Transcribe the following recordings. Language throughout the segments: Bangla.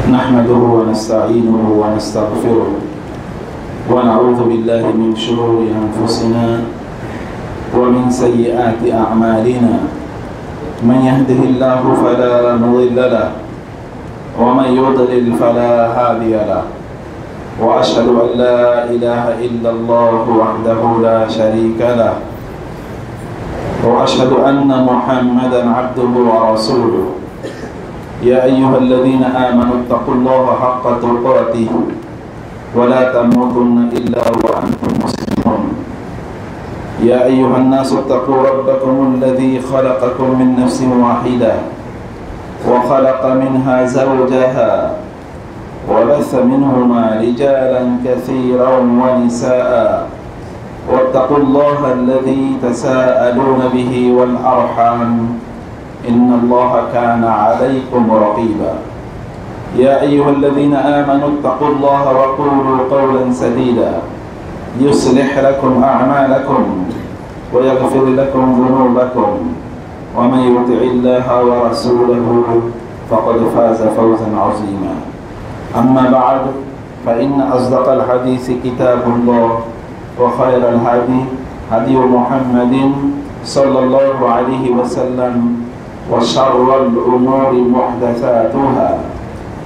نحمده ونستعينه ونستغفره ونعوذ بالله من شرور أنفسنا ومن سيئات أعمالنا. من يهده الله فلا مضل له ومن يضلل فلا هادي له، وأشهد أن لا إله إلا الله وحده لا شريك له، وأشهد أن محمدا عبده ورسوله. يا أيها الذين آمنوا اتقوا الله حق تقاته ولا تموتن إلا وأنتم مسلمون. يا أيها الناس اتقوا ربكم الذي خلقكم من نفس واحدة وخلق منها زوجها وبث منهما رجالا كثيرا ونساء، واتقوا الله الذي تساءلون به والأرحام إن الله كان عليكم رقيبا. يا أيها الذين آمنوا اتقوا الله وقولوا قولا سديدا يصلح لكم أعمالكم ويغفر لكم ذنوبكم، ومن يطع الله ورسوله فقد فاز فوزا عظيما. أما بعد، فإن أصدق الحديث كتاب الله، وخير الهدي هدي محمد صلى الله عليه وسلم، وشر الأمور محدثاتها،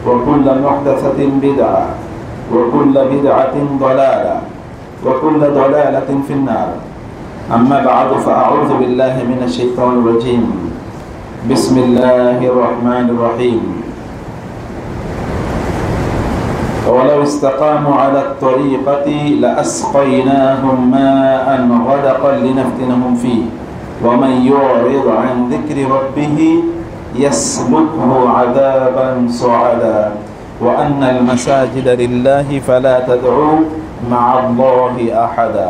وكل محدثة بدعة، وكل بدعة ضلالة، وكل ضلالة في النار. أما بعد، فأعوذ بالله من الشيطان الرجيم. بسم الله الرحمن الرحيم. ولو استقاموا على الطريقة لأسقيناهم ماء غدقا لنفتنهم فيه ومن يعرض عن ذكر ربه يسلكه عذابا صعدا وأن المساجد لله فلا تدعوا مع الله أحدا.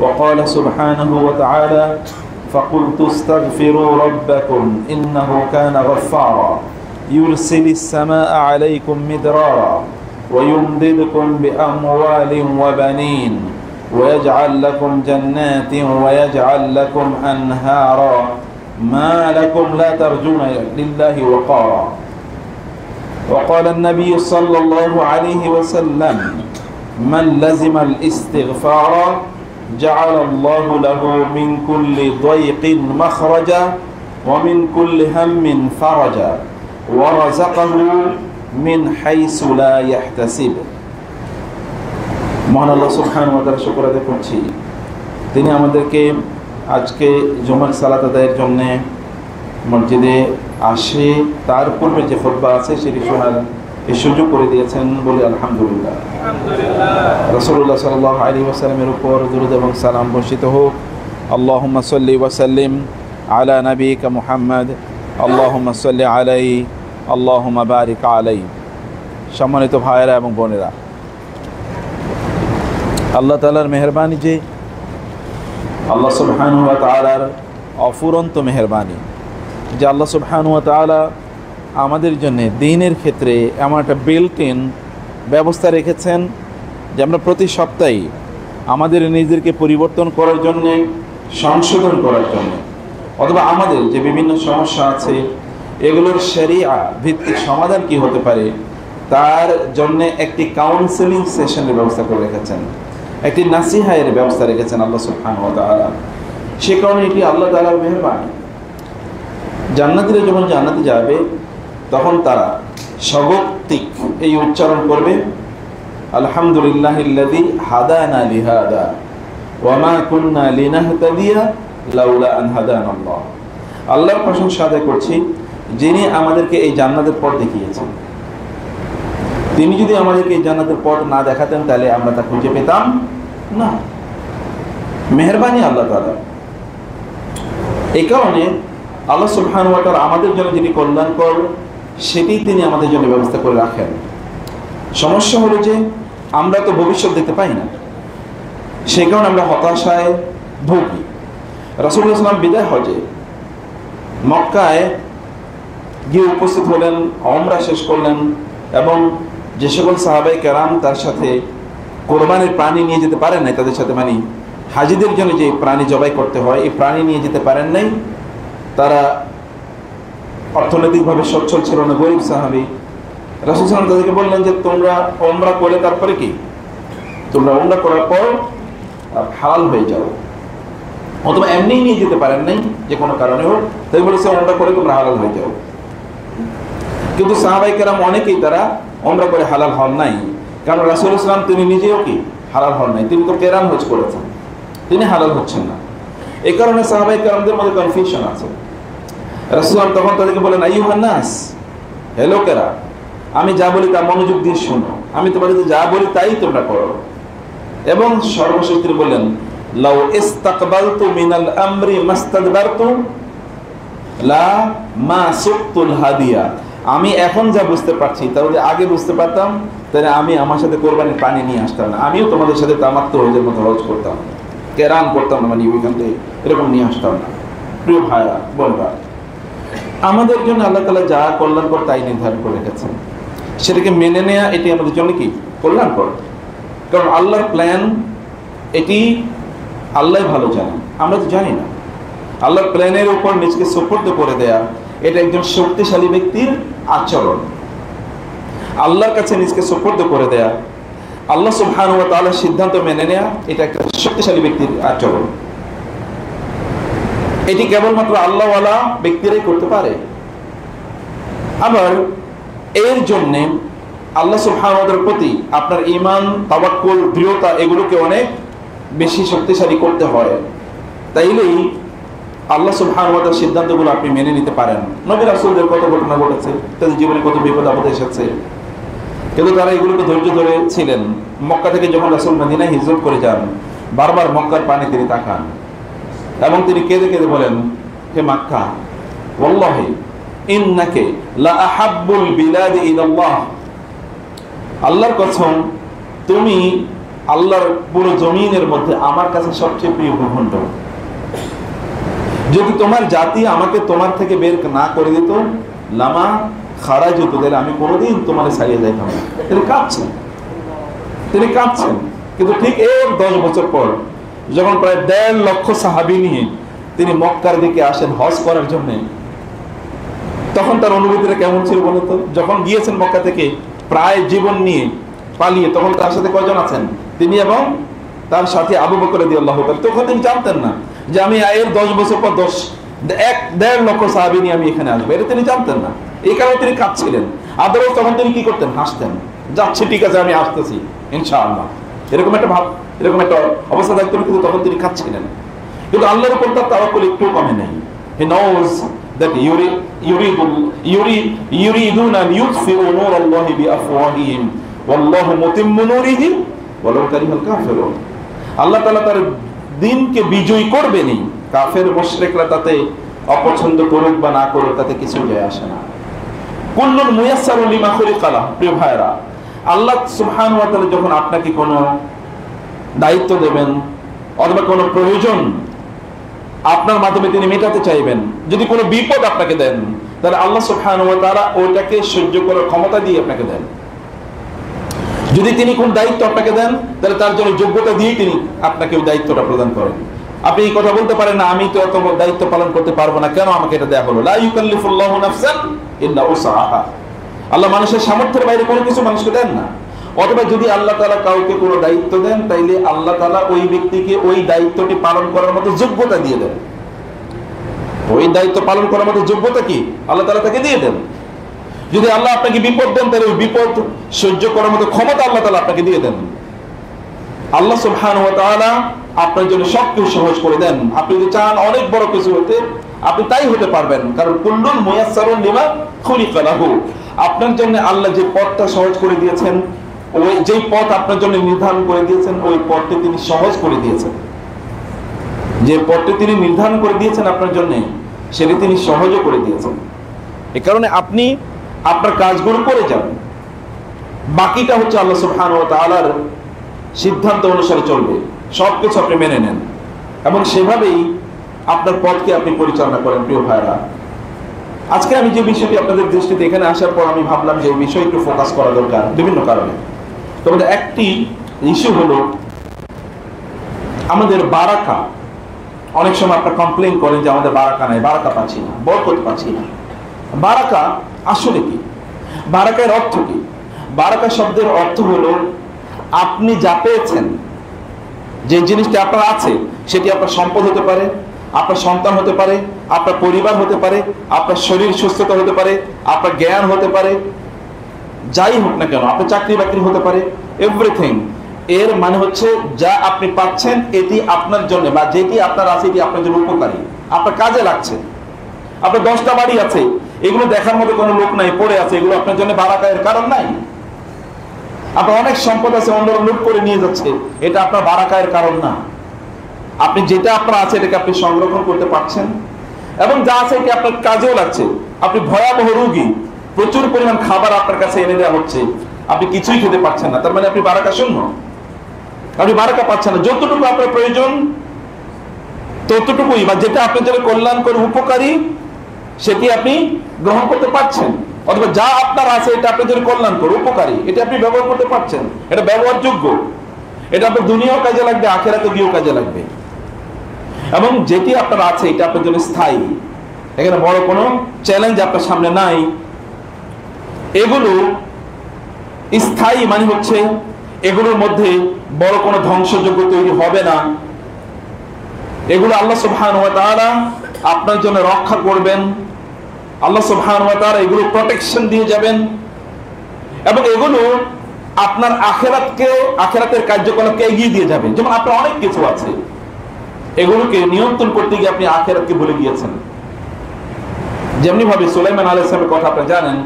وقال سبحانه وتعالى: فقلت استغفروا ربكم إنه كان غفارا يرسل السماء عليكم مدرارا ويمددكم بأموال وبنين ويجعل لكم جنات ويجعل لكم أنهارا ما لكم لا ترجون لله وقارا. وقال النبي صلى الله عليه وسلم: من لزم الاستغفار جعل الله له من كل ضيق مخرجا ومن كل هم فرجا ورزقه من حيث لا يحتسب। মহান আল্লাহ সুবহানাহু ওয়া তাআলা শুকর আদায় করছি, তিনি আমাদেরকে আজকে জুমার সালাত আদায়ের জন্য মসজিদে আসে তার পূর্বে যে খুতবা আছে সেটি শোনার এই সুযোগ করে দিয়েছেন বলে আলহামদুলিল্লাহ। রাসূলুল্লাহ সাল্লাল্লাহু আলাইহি ওয়াসাল্লামের উপর দুরূদ এবং সালাম বর্ষিত হোক। আল্লাহুম্মা সাল্লি ওয়া সাল্লিম আলা নাবিয়িকা মুহাম্মদ, আল্লাহুম্মা সাল্লি আলাইহি, আল্লাহুম্মা বারিক আলাইহি। সম্মানিত ভাইয়েরা এবং বোনেরা, আল্লাহ তাআলার মেহেরবানি, যে আল্লাহ সুবহানাহু ওয়া তাআলার অফুরন্ত মেহেরবানি, যে আল্লাহ সুবহানাহু ওয়া তাআলা আমাদের জন্য দ্বীনের ক্ষেত্রে এমন একটা বিল্ট ইন ব্যবস্থা রেখেছেন যে আমরা প্রতি সপ্তাহে আমাদের নিজেদেরকে পরিবর্তন করার জন্য, সংশোধন করার জন্য, অথবা আমাদের যে বিভিন্ন সমস্যা আছে এগুলোর শরিয়া ভিত্তিক সমাধান কি হতে পারে তার জন্য একটি কাউন্সেলিং সেশনের ব্যবস্থা করে রেখেছেন, একটি নাসিহায়ের ব্যবস্থা রেখেছেন আল্লাহ সুবহানাহু ওয়া তাআলা। সে কারণে এটি আল্লাহ তাআলার মেহেরবানি। জান্নাতীরা যখন জান্নাতে যাবে তখন তারা স্বগতিক এই উচ্চারণ করবে: আলহামদুলিল্লাহিল্লাযী হাদানা লিহাদা ওয়া মা কুন্না লিনাহতাদিয়া লাউলা আন হাদানাল্লাহ। আল্লাহর প্রশংসা আদায় করছি, যিনি আমাদেরকে এই জান্নাতের পথ দেখিয়েছেন। তিনি যদি আমাদেরকে এই জান্নাতের পথ না দেখাতেন তাহলে আমরা তা খুঁজে পেতাম না। মেহেরবানি আল্লাহ তাআলা। এই কারণে আল্লাহ সুবহানাহু ওয়া তাআলা আমাদের জন্য যিনি কল্যাণকর সেটি তিনি আমাদের জন্য ব্যবস্থা করে রাখেন। সমস্যা হলো যে আমরা তো ভবিষ্যৎ দেখতে পাই না, সেই কারণে আমরা হতাশায় ভুগি। রাসূলুল্লাহ সাল্লাল্লাহু আলাইহি ওয়াসাল্লাম বিদায় হজে মক্কায় গিয়ে উপস্থিত হলেন, ওমরা শেষ করলেন এবং যে সকল সাহাবায়ে কেরাম তার সাথে কোরবানির প্রাণী নিয়ে যেতে পারেন নাই, তাদের সাথে মানে হাজিদের জন্য যে প্রাণী জবাই করতে হয় এই প্রাণী নিয়ে যেতে পারেন নাই, তারা অর্থনৈতিকভাবে সচ্ছল ছিল না, গরিব সাহাবী, রাসূল সাল্লাল্লাহু আলাইহি ওয়াসাল্লাম তাদেরকে বললেন যে তোমরা উমরা করে তারপরে কি, তোমরা উমরা করার পর হালাল হয়ে যাও, অথবা এমনি নিয়ে যেতে পারেন নাই যে কোনো কারণে হোক, তাই বলেছে উমরা করে তোমরা হালাল হয়ে যাও। কিন্তু সাহাবায়ে কেরাম অনেকেই তারা উমরা করে হালাল হন নাই, কারণ রাসূল সাল্লাল্লাহু আলাইহি ওয়াসাল্লাম তিনি নিজেও কি হালাল হন নাই, তিনি তো কেরাম হজ করেছেন, তিনি হালাল হচ্ছেন না। এই কারণে সাহাবায়ে কেরামদের মধ্যে কনফিউশন আছে। রাসূল তখন তাদেরকে বলেন, আইয়ুহান নাস, হে লোকেরা, আমি যা বলি তা মনোযোগ দিয়ে শোনো, আমি তোমাদের যা বলি তাই তোমরা করো। এবং সর্বশেষ তিনি বললেন, লাউ ইস্তাকবালতু মিনাল আমরি মাস্তাদবারতু লা মা সুকতুল হাদিয়া, আমি এখন যা বুঝতে পারছি তা যদি আগে বুঝতে পারতাম তাহলে আমি আমার সাথে কোরবানির পানি নিয়ে আসতাম না, আমিও তোমাদের সাথে তামাত্তু হজের মতো হজ করতাম, কেরান করতাম না, মানে ওইখান থেকে এরকম নিয়ে আসতাম না। প্রিয় ভাইরা বোনরা, আমাদের জন্য আল্লাহ তাআলা যা কল্যাণকর তাই নির্ধারণ করে রেখেছেন, সেটাকে মেনে নেওয়া এটি আমাদের জন্য কি কল্যাণকর। কারণ আল্লাহর প্ল্যান এটি আল্লাহ ভালো জানেন, আমরা তো জানি না। আল্লাহর প্ল্যানের উপর নিজকে সুপর্দ করে দেয়া এটা একজন শক্তিশালী ব্যক্তির আচরণ। আল্লাহর কাছে নিজকে সুপর্দ করে দেয়া, আল্লাহ সুবহানাহু ওয়া তাআলার সিদ্ধান্ত মেনে নেয়া, এটা একটা শক্তিশালী ব্যক্তির আচরণ। এটি কেবলমাত্র আল্লাহওয়ালা ব্যক্তিরাই করতে পারে। আবার এর জন্য আল্লাহ সুবহানাহু ওয়া তাআলার প্রতি আপনার ঈমান, তাওয়াক্কুল, দৃঢ়তা এগুলোকে অনেক বেশি শক্তিশালী করতে হয়, তাইলেই আল্লাহ সুবহানাহু ওয়া তাআলার সিদ্ধান্তগুলো আপনি মেনে নিতে পারেন। নবী রাসূলদের কত ঘটনা ঘটেছে, তাদের জীবনে কত বিপদ আপদ এসেছে, কিন্তু তারা এগুলোকে ধৈর্য ধরে ছিলেন। মক্কা থেকে যখন রাসূল মদিনায় হিজরত করে যান, বারবার মক্কার পানে তিনি তাকান এবং তিনি কেঁদে কেঁদে বলেন, হে মক্কা, ওয়াল্লাহি ইন্নাকা লা আহাব্বুল বিলাদি ইলাল্লাহ, আল্লাহর কসম তুমি আল্লাহর পুরো জমিনের মধ্যে আমার কাছে সবচেয়ে প্রিয় ভূখণ্ড। যদি তোমার জাতি আমাকে তোমার থেকে বের না করে দিত, লামা খারাজ হতো, তাহলে আমি কোনোদিন তোমার ছাড়িয়ে যাইতাম না। তিনি কাঁদছেন। কিন্তু ঠিক এর 10 বছর পর যখন প্রায় 1.5 লক্ষ সাহাবী নিয়ে তিনি মক্কার দিকে আসেন হজ করার জন্য, তখন তার অনুভূতিটা কেমন ছিল বলতো? যখন গিয়েছেন মক্কা থেকে প্রায় জীবন নিয়ে পালিয়ে, তখন তার সাথে কয়জন আছেন? তিনি এবং তার সাথে আবু বকর রাদিয়াল্লাহু তাআলা। তখন তিনি জানতেন না যে আমি এর 10 বছর পর 1.5 লক্ষ সাহাবী নিয়ে আমি এখানে আসবো, এটা তিনি জানতেন না। এই কারণে তিনি কাঁদছিলেন। আদারওয়াইজ তখন তিনি কি করতেন? হাসতেন, যাচ্ছে ঠিক আছে, আমি আসতেছি ইনশাআল্লাহ, এরকম একটা ভাব, এরকম একটা অবস্থা থাকতো। কিন্তু তখন তিনি কাঁদছিলেন। কিন্তু আল্লাহর উপর তার তাওয়াক্কুল একটু কমে নাই। He knows that yuriduna an yutfi'u nur Allah bi afwahihim wallahu mutimmu nurihi walau karihal kafirun। আল্লাহ তাআলা তার দ্বীনকে বিজয়ী করবেনই, কাফের মুশরিকরা তাতে অপছন্দ করুক বা না করুক তাতে কিছু যায় আসে না। কুল্লুন মুয়াসসারুন লিমা খুলিকা লাহ। প্রিয় ভাইরা, আল্লাহ সুবহানাহু ওয়া তাআলা যখন আপনাকে কোনো দায়িত্ব দেবেন অথবা কোনো প্রয়োজন আপনার মাধ্যমে তিনি মেটাতে চাইবেন, যদি কোনো বিপদ আপনাকে দেন, তাহলে আল্লাহ সুবহানাহু ওয়া তাআলা ওইটাকে সহ্য করার ক্ষমতা দিয়ে আপনাকে দেন। যদি তিনি কোন দায়িত্ব আপনাকে দেন, তাহলে তার জন্য যোগ্যতা দিয়ে তিনি আপনাকে ওই দায়িত্বটা প্রদান করেন। আপনি এই কথা বলতে পারেন না, আমি তো এত দায়িত্ব পালন করতে পারবো না, কেন আমাকে এটা দেয়া হলো? লা ইউকাল্লিফুল্লাহু নাফসান ইল্লা উসআহা। আল্লাহ মানুষের সামর্থ্যের বাইরে কোনো কিছু মানুষকে দেন না। অথবা যদি আল্লাহ তাআলা কাউকে কোনো দায়িত্ব দেন, তাইলে আল্লাহ তাআলা ওই ব্যক্তিকে ওই দায়িত্বটি পালন করার মতো যোগ্যতা দিয়ে দেন। ওই দায়িত্ব পালন করার মতো যোগ্যতা কি আল্লাহ তাআলা তাকে দিয়ে দেন। যদি আল্লাহ আপনাকে বিপদ দেন, তাহলে ওই বিপদ সহ্য করার মতো ক্ষমতা আল্লাহ তাআলা আপনাকে দিয়ে দেন। আল্লাহ সুবহানাহু ওয়া তাআলা আপনার জন্য সবকিছু সহজ করে দেন। আপনি যদি চান অনেক বড় কিছু হতে, আপনি তাই হতে পারবেন, কারণ কুল্লুন মুয়াসসারুন লিমা খুলিকা লাহু। আপনার জন্য আল্লাহ যে পথটা সহজ করে দিয়েছেন, ওই যেই পথ আপনার জন্য নির্ধারণ করে দিয়েছেন, ওই পথটি তিনি সহজ করে দিয়েছেন। যে পথটি তিনি নির্ধারণ করে দিয়েছেন আপনার জন্য, সেটি তিনি সহজে করে দিয়েছেন। এই কারণে আপনি আপনার কাজগুলো করে যান, বাকিটা হচ্ছে আল্লাহ সুবহানাহু ওয়া তাআলার সিদ্ধান্ত অনুসারে চলবে। সবকিছু আপনি মেনে নেন এবং সেভাবেই আপনার পথকে আপনি পরিচালনা করেন। প্রিয় ভাইরা, আজকে আমি যে বিষয়টি আপনাদের দৃষ্টিতে এখানে আসার পর আমি ভাবলাম যে এই বিষয়ে একটু ফোকাস করা দরকার বিভিন্ন কারণে। তবে একটি ইস্যু হলো আমাদের বারাকা। অনেক সময় আপনারা কমপ্লেইন করেন যে আমাদের বারাকা নাই, বারাকা পাচ্ছি না, বরকত পাচ্ছি না। বারাকা আসলে কি? বারাকার অর্থ কি? বারাকা শব্দের অর্থ হলো আপনি যা পেয়েছেন, যে জিনিসটা আপনার আছে, সেটি আপনার সম্পদ হতে পারে, আপনার সন্তান হতে পারে, আপনার পরিবার হতে পারে, আপনার শরীর সুস্থতা হতে পারে, আপনার জ্ঞান হতে পারে, যাই হোক না কেন, আপনার চাকরি বাকরি হতে পারে, এভরিথিং। এর মানে হচ্ছে যা আপনি পাচ্ছেন এটি আপনার জন্য, বা যেটি আপনার আছে এটি আপনার জন্য উপকারী, আপনার কাজে লাগছে। আপনার 10টা বাড়ি আছে, এগুলো দেখার মতো কোনো লোক নাই, পড়ে আছে, এগুলো আপনার জন্য বারাকায়ের কারণ নাই। আপনার অনেক সম্পদ আছে, অন্যরা লুট করে নিয়ে যাচ্ছে, এটা আপনার বারাকায়ের কারণ না। আপনি যেটা আপনার আছে এটাকে আপনি সংরক্ষণ করতে পারছেন, এবং যা আছে এটি আপনার কাজেও লাগছে। আপনি ভয়াবহ রোগী, প্রচুর পরিমাণ খাবার আপনার কাছে এনে দেওয়া হচ্ছে, আপনি কিছুই খেতে পারছেন না, তার মানে আপনি বারাকা শূন্য, আপনি বারাকা পাচ্ছেন না। যতটুকু আপনার প্রয়োজন ততটুকুই, বা যেটা আপনার জন্য কল্যাণকর উপকারী সেটি আপনি গ্রহণ করতে পারছেন, অথবা যা আপনার আছে এটা আপনার জন্য কল্যাণকর উপকারী, এটা আপনি ব্যবহার করতে পারছেন, এটা ব্যবহারযোগ্য, এটা আপনার দুনিয়াও কাজে লাগবে, আখিরাতে গিয়েও কাজে লাগবে। এবং যেটি আপনার আছে এটা আপনার জন্য স্থায়ী, এখানে বড় কোনো চ্যালেঞ্জ আপনার সামনে নাই। এগুলো স্থায়ী মানে হচ্ছে এগুলোর মধ্যে বড় কোনো ধ্বংসযোগ্য তৈরি হবে না। এগুলো আল্লাহ সুবহানাহু ওয়া তাআলা আপনার জন্য রক্ষা করবেন, আল্লাহ সুবহানাহু ওয়া তাআলা এগুলো প্রোটেকশন দিয়ে যাবেন, এবং এগুলো আপনার আখিরাতের কার্যকলাপকে এগিয়ে দিয়ে যাবেন। যেমন আপনার অনেক কিছু আছে, এগুলোকে নিয়ন্ত্রণ করতে গিয়ে আপনি আখিরাতকে ভুলে গিয়েছেন। যেমনি ভাবে সুলাইমান আলাইহিস সালামের কথা আপনি জানেন,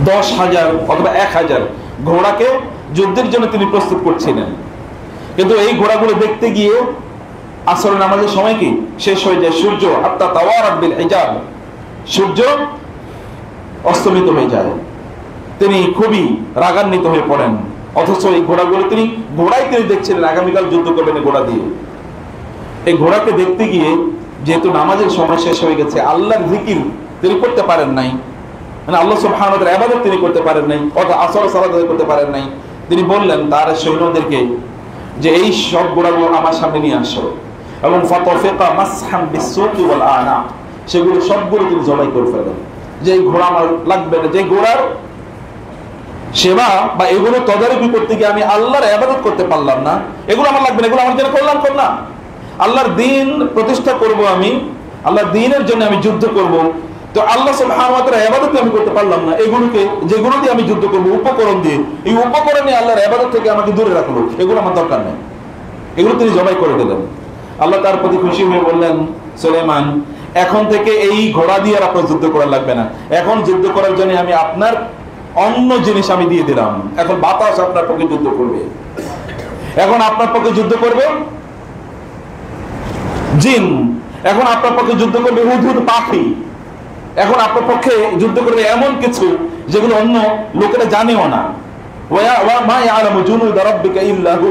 10,000 অথবা 1,000 ঘোড়াকে যুদ্ধের জন্য তিনি প্রস্তুত করছিলেন, কিন্তু এই ঘোড়াগুলো দেখতে গিয়ে আসর নামাজের সময় কি শেষ হয়ে যায়, সূর্য হাত্তা তাওয়ারাত বিল হিজাব, সূর্য অস্তমিত হয়ে যায়, তিনি খুবই রাগান্বিত হয়ে পড়েন। অথচ এই ঘোড়াগুলো তিনি দেখছিলেন আগামীকাল যুদ্ধ করবেন ঘোড়া দিয়ে। এই ঘোড়াকে দেখতে গিয়ে যেহেতু নামাজের সময় শেষ হয়ে গেছে, আল্লাহর জিকির তিনি করতে পারেন নাই, মানে আল্লাহ সুবহানাহু ওয়া তাআলার ইবাদত তিনি করতে পারেন নাই, অথবা আসর সালাত করতে পারেন নাই। তিনি বললেন তার সৈন্যদেরকে যে এই সব ঘোড়াগুলো আমার সামনে নিয়ে আসো, এবং ফাতাফিকা মাসহাম বিসসুকি ওয়াল আনাক, সেগুলো সবগুলো তিনি জবাই করে ফেলেন। যে ঘোড়া আমার লাগবে না, যে ঘোড়ার সেবা বা এগুলো তদারকি করতে গিয়ে আমি আল্লাহর ইবাদত করতে পারলাম না, এগুলো আমার লাগবে না, এগুলো আমার জন্য কল্যাণ করলাম। আল্লাহর দ্বীন প্রতিষ্ঠা করব আমি, আল্লাহর দ্বীনের জন্য আমি যুদ্ধ করব, তো আল্লাহ সুবহানাহু ওয়া তাআলার ইবাদত আমি করতে পারলাম না, এগুলোকে যেগুলো দিয়ে আমি যুদ্ধ করব উপকরণ দিয়ে, এই উপকরণে আল্লাহর ইবাদত থেকে আমাকে দূরে রাখলো, এগুলো আমার দরকার নেই, এগুলো তিনি জবাই করে দিলেন। আল্লাহ তার প্রতি খুশি হয়ে বললেন, সুলাইমান এখন থেকে এই ঘোড়া দিয়ে আর আপনার যুদ্ধ করা লাগবে না, এখন যুদ্ধ করার জন্য আমি আপনার অন্য জিনিস আমি দিয়ে দিলাম, এখন বাতাস আপনার পক্ষে যুদ্ধ করবে, এখন আপনার পক্ষে যুদ্ধ করবে জিন, এখন আপনার পক্ষে যুদ্ধ করবে হুদহুদ পাখি, এখন আপনার পক্ষে যুদ্ধ করবে এমন কিছু যেগুলো অন্য লোকেরা জানেও না। ওয়া মা ইয়ালামু জুনুদা রাব্বিকা ইল্লা হু।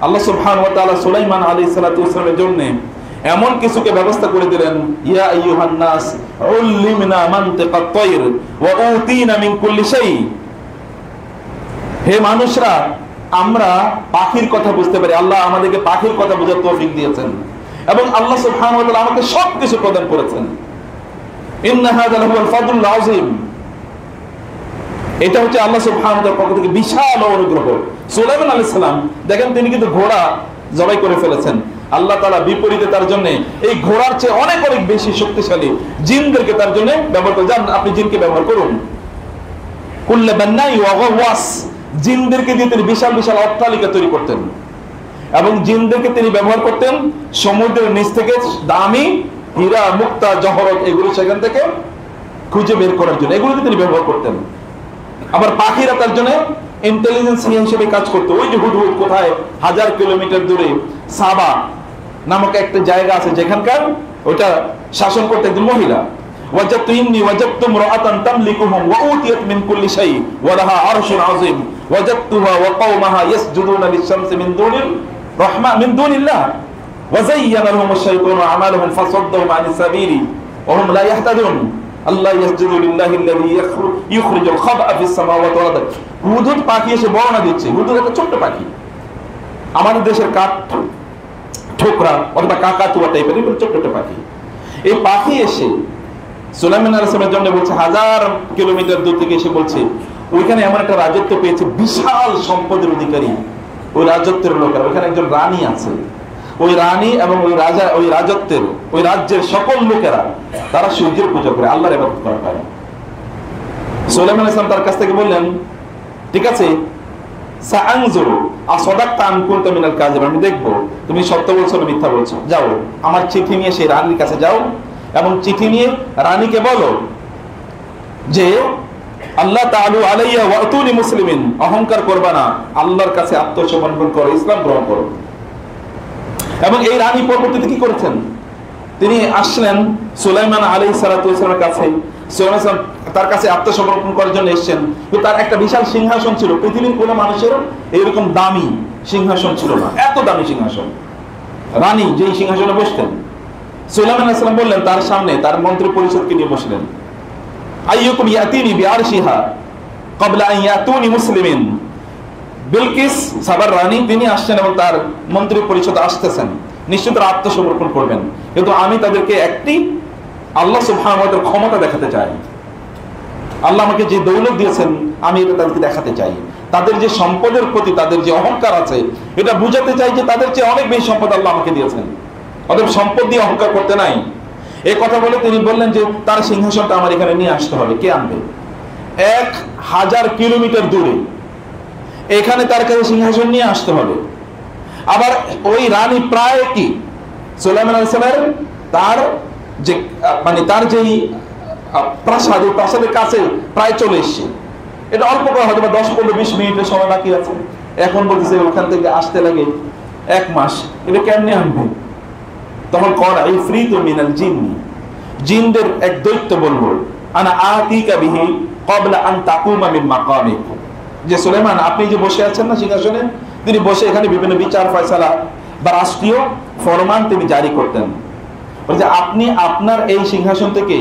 আল্লাহ সুবহানাহু ওয়া তাআলা সুলাইমান আলাইহিস সালাতু ওয়াস সালামের জন্য এমন কিছুকে ব্যবস্থা করে দিলেন, ইয়া আইয়ুহান নাস উল্লিমনা মানতিকাত তায়র ওয়া উতিনা মিন কুল্লি শাই। হে মানুষরা, আমরা পাখির কথা বুঝতে পারি, আল্লাহ আমাদেরকে পাখির কথা বোঝার তৌফিক দিয়েছেন, এবং আল্লাহ সুবহানাহু ওয়া তাআলা আমাকে সবকিছু প্রদান করেছেন। ইন্না হাযা লাহুল ফাদলুল আযীম। এটা হচ্ছে আল্লাহ সুবহানাহু ওয়া তাআলার পক্ষ থেকে বিশাল অনুগ্রহ। সুলাইমান আলাইহিস সালাম দেখেন তিনি কিন্তু ঘোড়া জবাই করে ফেলেছেন, আল্লাহ তাআলা বিপরীতে তার জন্য এই ঘোড়ার চেয়ে অনেক অনেক বেশি শক্তিশালী জিনদেরকে তার জন্য ব্যবহার করে, যান আপনি জিনকে ব্যবহার করুন। কুল্লা বান্নাই ওয়া গাওয়াস, জিনদেরকে দিয়ে তিনি বিশাল বিশাল অট্টালিকা তৈরি করতেন, এবং জিনদেরকে তিনি ব্যবহার করতেন সমুদ্রের নিচ থেকে দামি হীরা মুক্তা জহরত এগুলো সেখান থেকে খুঁজে বের করার জন্য এগুলোকে তিনি ব্যবহার করতেন। আবার পাখিরা তার জন্য ইন্টেলিজেন্স হিসেবে কাজ করতো। ওই যে হুদহুদ কোথায় 1000 কিলোমিটার দূরে সাবা নামক একটা জায়গা আছে, যেখানকার ওটা শাসন করতে একজন মহিলা। ওয়াজাদতু ইন্নী ওয়াজাদতু ইমরাআতান তামলিকুহুম ওয়া উতিয়াত মিন কুল্লি শাই ওয়া লাহা আরশুন আযীম ওয়াজাদতুহা ওয়া কওমাহা ইয়াসজুদুনা লিশ-শামসি মিন দুনিল্লাহ ওয়া যায়্যানা লাহুমুশ শাইতানু আমালাহুম ফাসাদ্দাহুম আনিস সাবিলি ওয়া হুম লা ইয়াহতাদুন। আল্লাহ ইয়াসজুদু লিল্লাহি আল্লাযী ইখরিজুল খাবআ ফিস সামাওয়াতি ওয়াল আরদ। হুদহুদ পাখি এসে বর্ণনা দিচ্ছে, হুদহুদ একটা ছোট্ট পাখি, আমাদের দেশের কাঠ ঠোকরা অথবা কাকাতুয়া টাইপের ছোট্ট ছোট্ট পাখি। এই পাখি এসে সুলাইমান আলাইহিস সালামের জন্য বলছে 1000 কিলোমিটার দূর থেকে এসে বলছে ওইখানে এমন একটা রাজত্ব পেয়েছে, বিশাল সম্পদের অধিকারী ওই রাজত্বের লোকেরা। ওইখানে একজন রানী আছে, ওই রানী এবং ওই রাজা, ওই রাজত্বের, ওই রাজ্যের সকল লোকেরা তারা সূর্যের পূজা করে, আল্লাহর ইবাদত করে। সুলাইমান আলাইহিস সালাম তার কাছ থেকে বললেন, ঠিক আছে, সাআনজুরু আসাদাকতা আম কুনতা মিনাল কাযিব, আমি দেখবো তুমি সত্য বলছো না মিথ্যা বলছো। যাও, আমার চিঠি নিয়ে সেই রানীর কাছে যাও এবং চিঠি নিয়ে রানীকে বলো যে আল্লাহ তাআলা আলাইয়া ওয়াতুনি মুসলিমিন, অহংকার করবা না, আল্লাহর কাছে আত্মসমর্পণ করো, ইসলাম গ্রহণ করো। এবং এই রানী পরবর্তীতে কি করেছেন, তিনি আসলেন সুলাইমান আলাইহিস সালাতু ওয়াস সালামের কাছে। সুলাইমান তার কাছে আত্মসমর্পণ করার জন্য এসেছেন। তো তার একটা বিশাল সিংহাসন ছিল, পৃথিবীর কোনো মানুষের এইরকম দামি সিংহাসন ছিল না, এত দামি সিংহাসন। রানী যেই সিংহাসনে বসতেন, সুলাইমান আলাইহিস সালাম বললেন তার সামনে তার মন্ত্রী পরিষদকে নিয়ে বসলেন, আইয়ুকুম ইয়াতিনি বিআরশিহা ক্বাবলা আন ইয়াতুনি মুসলিমিন। বিলকিস সাবার রানী তিনি আসছেন এবং তার মন্ত্রী পরিষদ আসতেছেন, নিশ্চিত আত্মসমর্পণ করবেন, কিন্তু আমি তাদেরকে একটি আল্লাহ সুবহানাহু ওয়া তাআলার ক্ষমতা দেখাতে চাই। আল্লাহ আমাকে যে দৌলত দিয়েছেন আমি এটা তাদেরকে দেখাতে চাই। তাদের যে সম্পদের প্রতি তাদের যে অহংকার আছে এটা বুঝাতে চাই যে তাদের চেয়ে অনেক বেশি সম্পদ আল্লাহ আমাকে দিয়েছেন, অতএব সম্পদ দিয়ে অহংকার করতে নাই। এই কথা বলে তিনি বললেন যে তার সিংহাসনটা আমার এখানে নিয়ে আসতে হবে। কে আনবে? 1000 কিলোমিটার দূরে এখানে তার কাছে সিংহাসন নিয়ে আসতে হবে। আবার ওই রানী প্রায় কি সুলাইমান আলাইহিস সালামের তার যে মানে তার যেই প্রাসাদ, ওই প্রাসাদের কাছে প্রায় চলে এসছে। এটা অল্প করে হয়তো 10-15-20 মিনিটের সময় বাকি আছে। এখন বলতেছে ওখান থেকে আসতে লাগে 1 মাস। এটা কেমনে আনবে? তখন করা এই ফ্রি তো মিনাল জিন্নি, জিনদের এক দৈত্য বলল, আনা আতিকা বিহি ক্বাবলা আন তাকুমা মিন মাকামিক, যে সুলাইমান আপনি যে বসে আছেন না সিংহাসনে, তিনি বসে এখানে বিভিন্ন বিচার ফয়সালা বা রাষ্ট্রীয় ফরমান তিনি জারি করতেন। বলছে আপনি আপনার এই সিংহাসন থেকে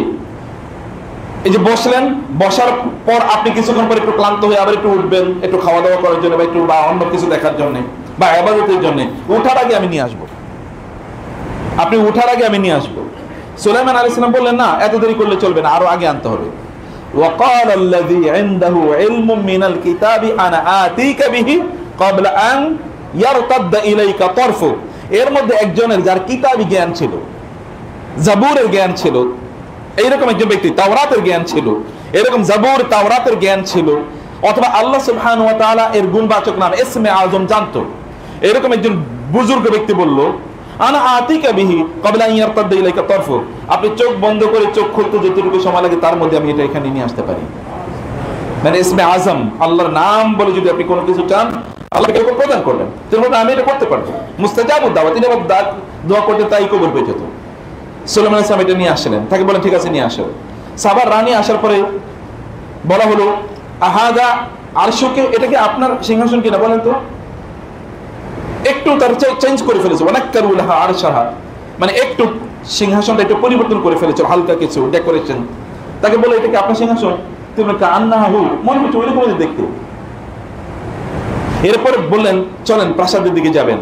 এই যে বসলেন, বসার পর আপনি কিছুক্ষণ পর একটু ক্লান্ত হয়ে আবার একটু উঠবেন, একটু খাওয়া দাওয়া করার জন্য বা একটু বা অন্য কিছু দেখার জন্য বা ইবাদতের জন্য, ওঠার আগে আমি নিয়ে আসবো, আপনি উঠার আগে আমি নিয়ে আসবো। সুলাইমান আলাইহিস সালাম বললেন না, এত দেরি করলে চলবে না, আরো আগে আনতে হবে। وقال الذي عنده علم من الكتاب انا آتيك به قبل ان يرتد اليك طرفك। এর মধ্যে একজনের যার কিতাবী জ্ঞান ছিল, জাবুরের জ্ঞান ছিল, এইরকম একজন ব্যক্তি, তাওরাতের জ্ঞান ছিল, এরকম জাবুর তাওরাতের জ্ঞান ছিল, অথবা আল্লাহ সুবহানাহু ওয়া তাআলা এর গুণবাচক নাম ইসমে আযম জানতো, এরকম একজন বুজুর্গ ব্যক্তি বলল, আনা আতিকা বিহি ক্বাবলা আন ইয়ারতাদ্দা ইলাইকা তারফুক, আপনি চোখ বন্ধ করে চোখ খুলতে যতটুকু সময় লাগে তার মধ্যে আমি এটা এখানে নিয়ে আসতে পারি। মানে ইসমে আযম, আল্লাহর নাম বলে যদি আপনি কোনো কিছু চান আল্লাহকে প্রদান করবেন, তাহলে আমি এটা করতে পারবো। মুস্তাজাবুদ দাওয়াত, তিনি দোয়া করতে তাই কবুল হয়ে যেত। সুলাইমান আলাইহিস সালাম এটা নিয়ে আসলেন, তাকে বলেন ঠিক আছে নিয়ে আসো। সাবার রানী আসার পরে বলা হলো আহাদা আরশুকে, এটা কি আপনার সিংহাসন কিনা বলেন তো? একটু তার চেঞ্জ করে ফেলেছে, ওয়ানাক্কারুলাহা আরশাহা, মানে একটু সিংহাসনটা একটু পরিবর্তন করে ফেলেছে, হালকা কিছু ডেকোরেশন। তাকে বলে এটা কি আপনার সিংহাসন? তুমি কান্নাহু, মনে হচ্ছে ওইরকম দেখতে। এরপরে বললেন চলেন প্রাসাদের দিকে যাবেন,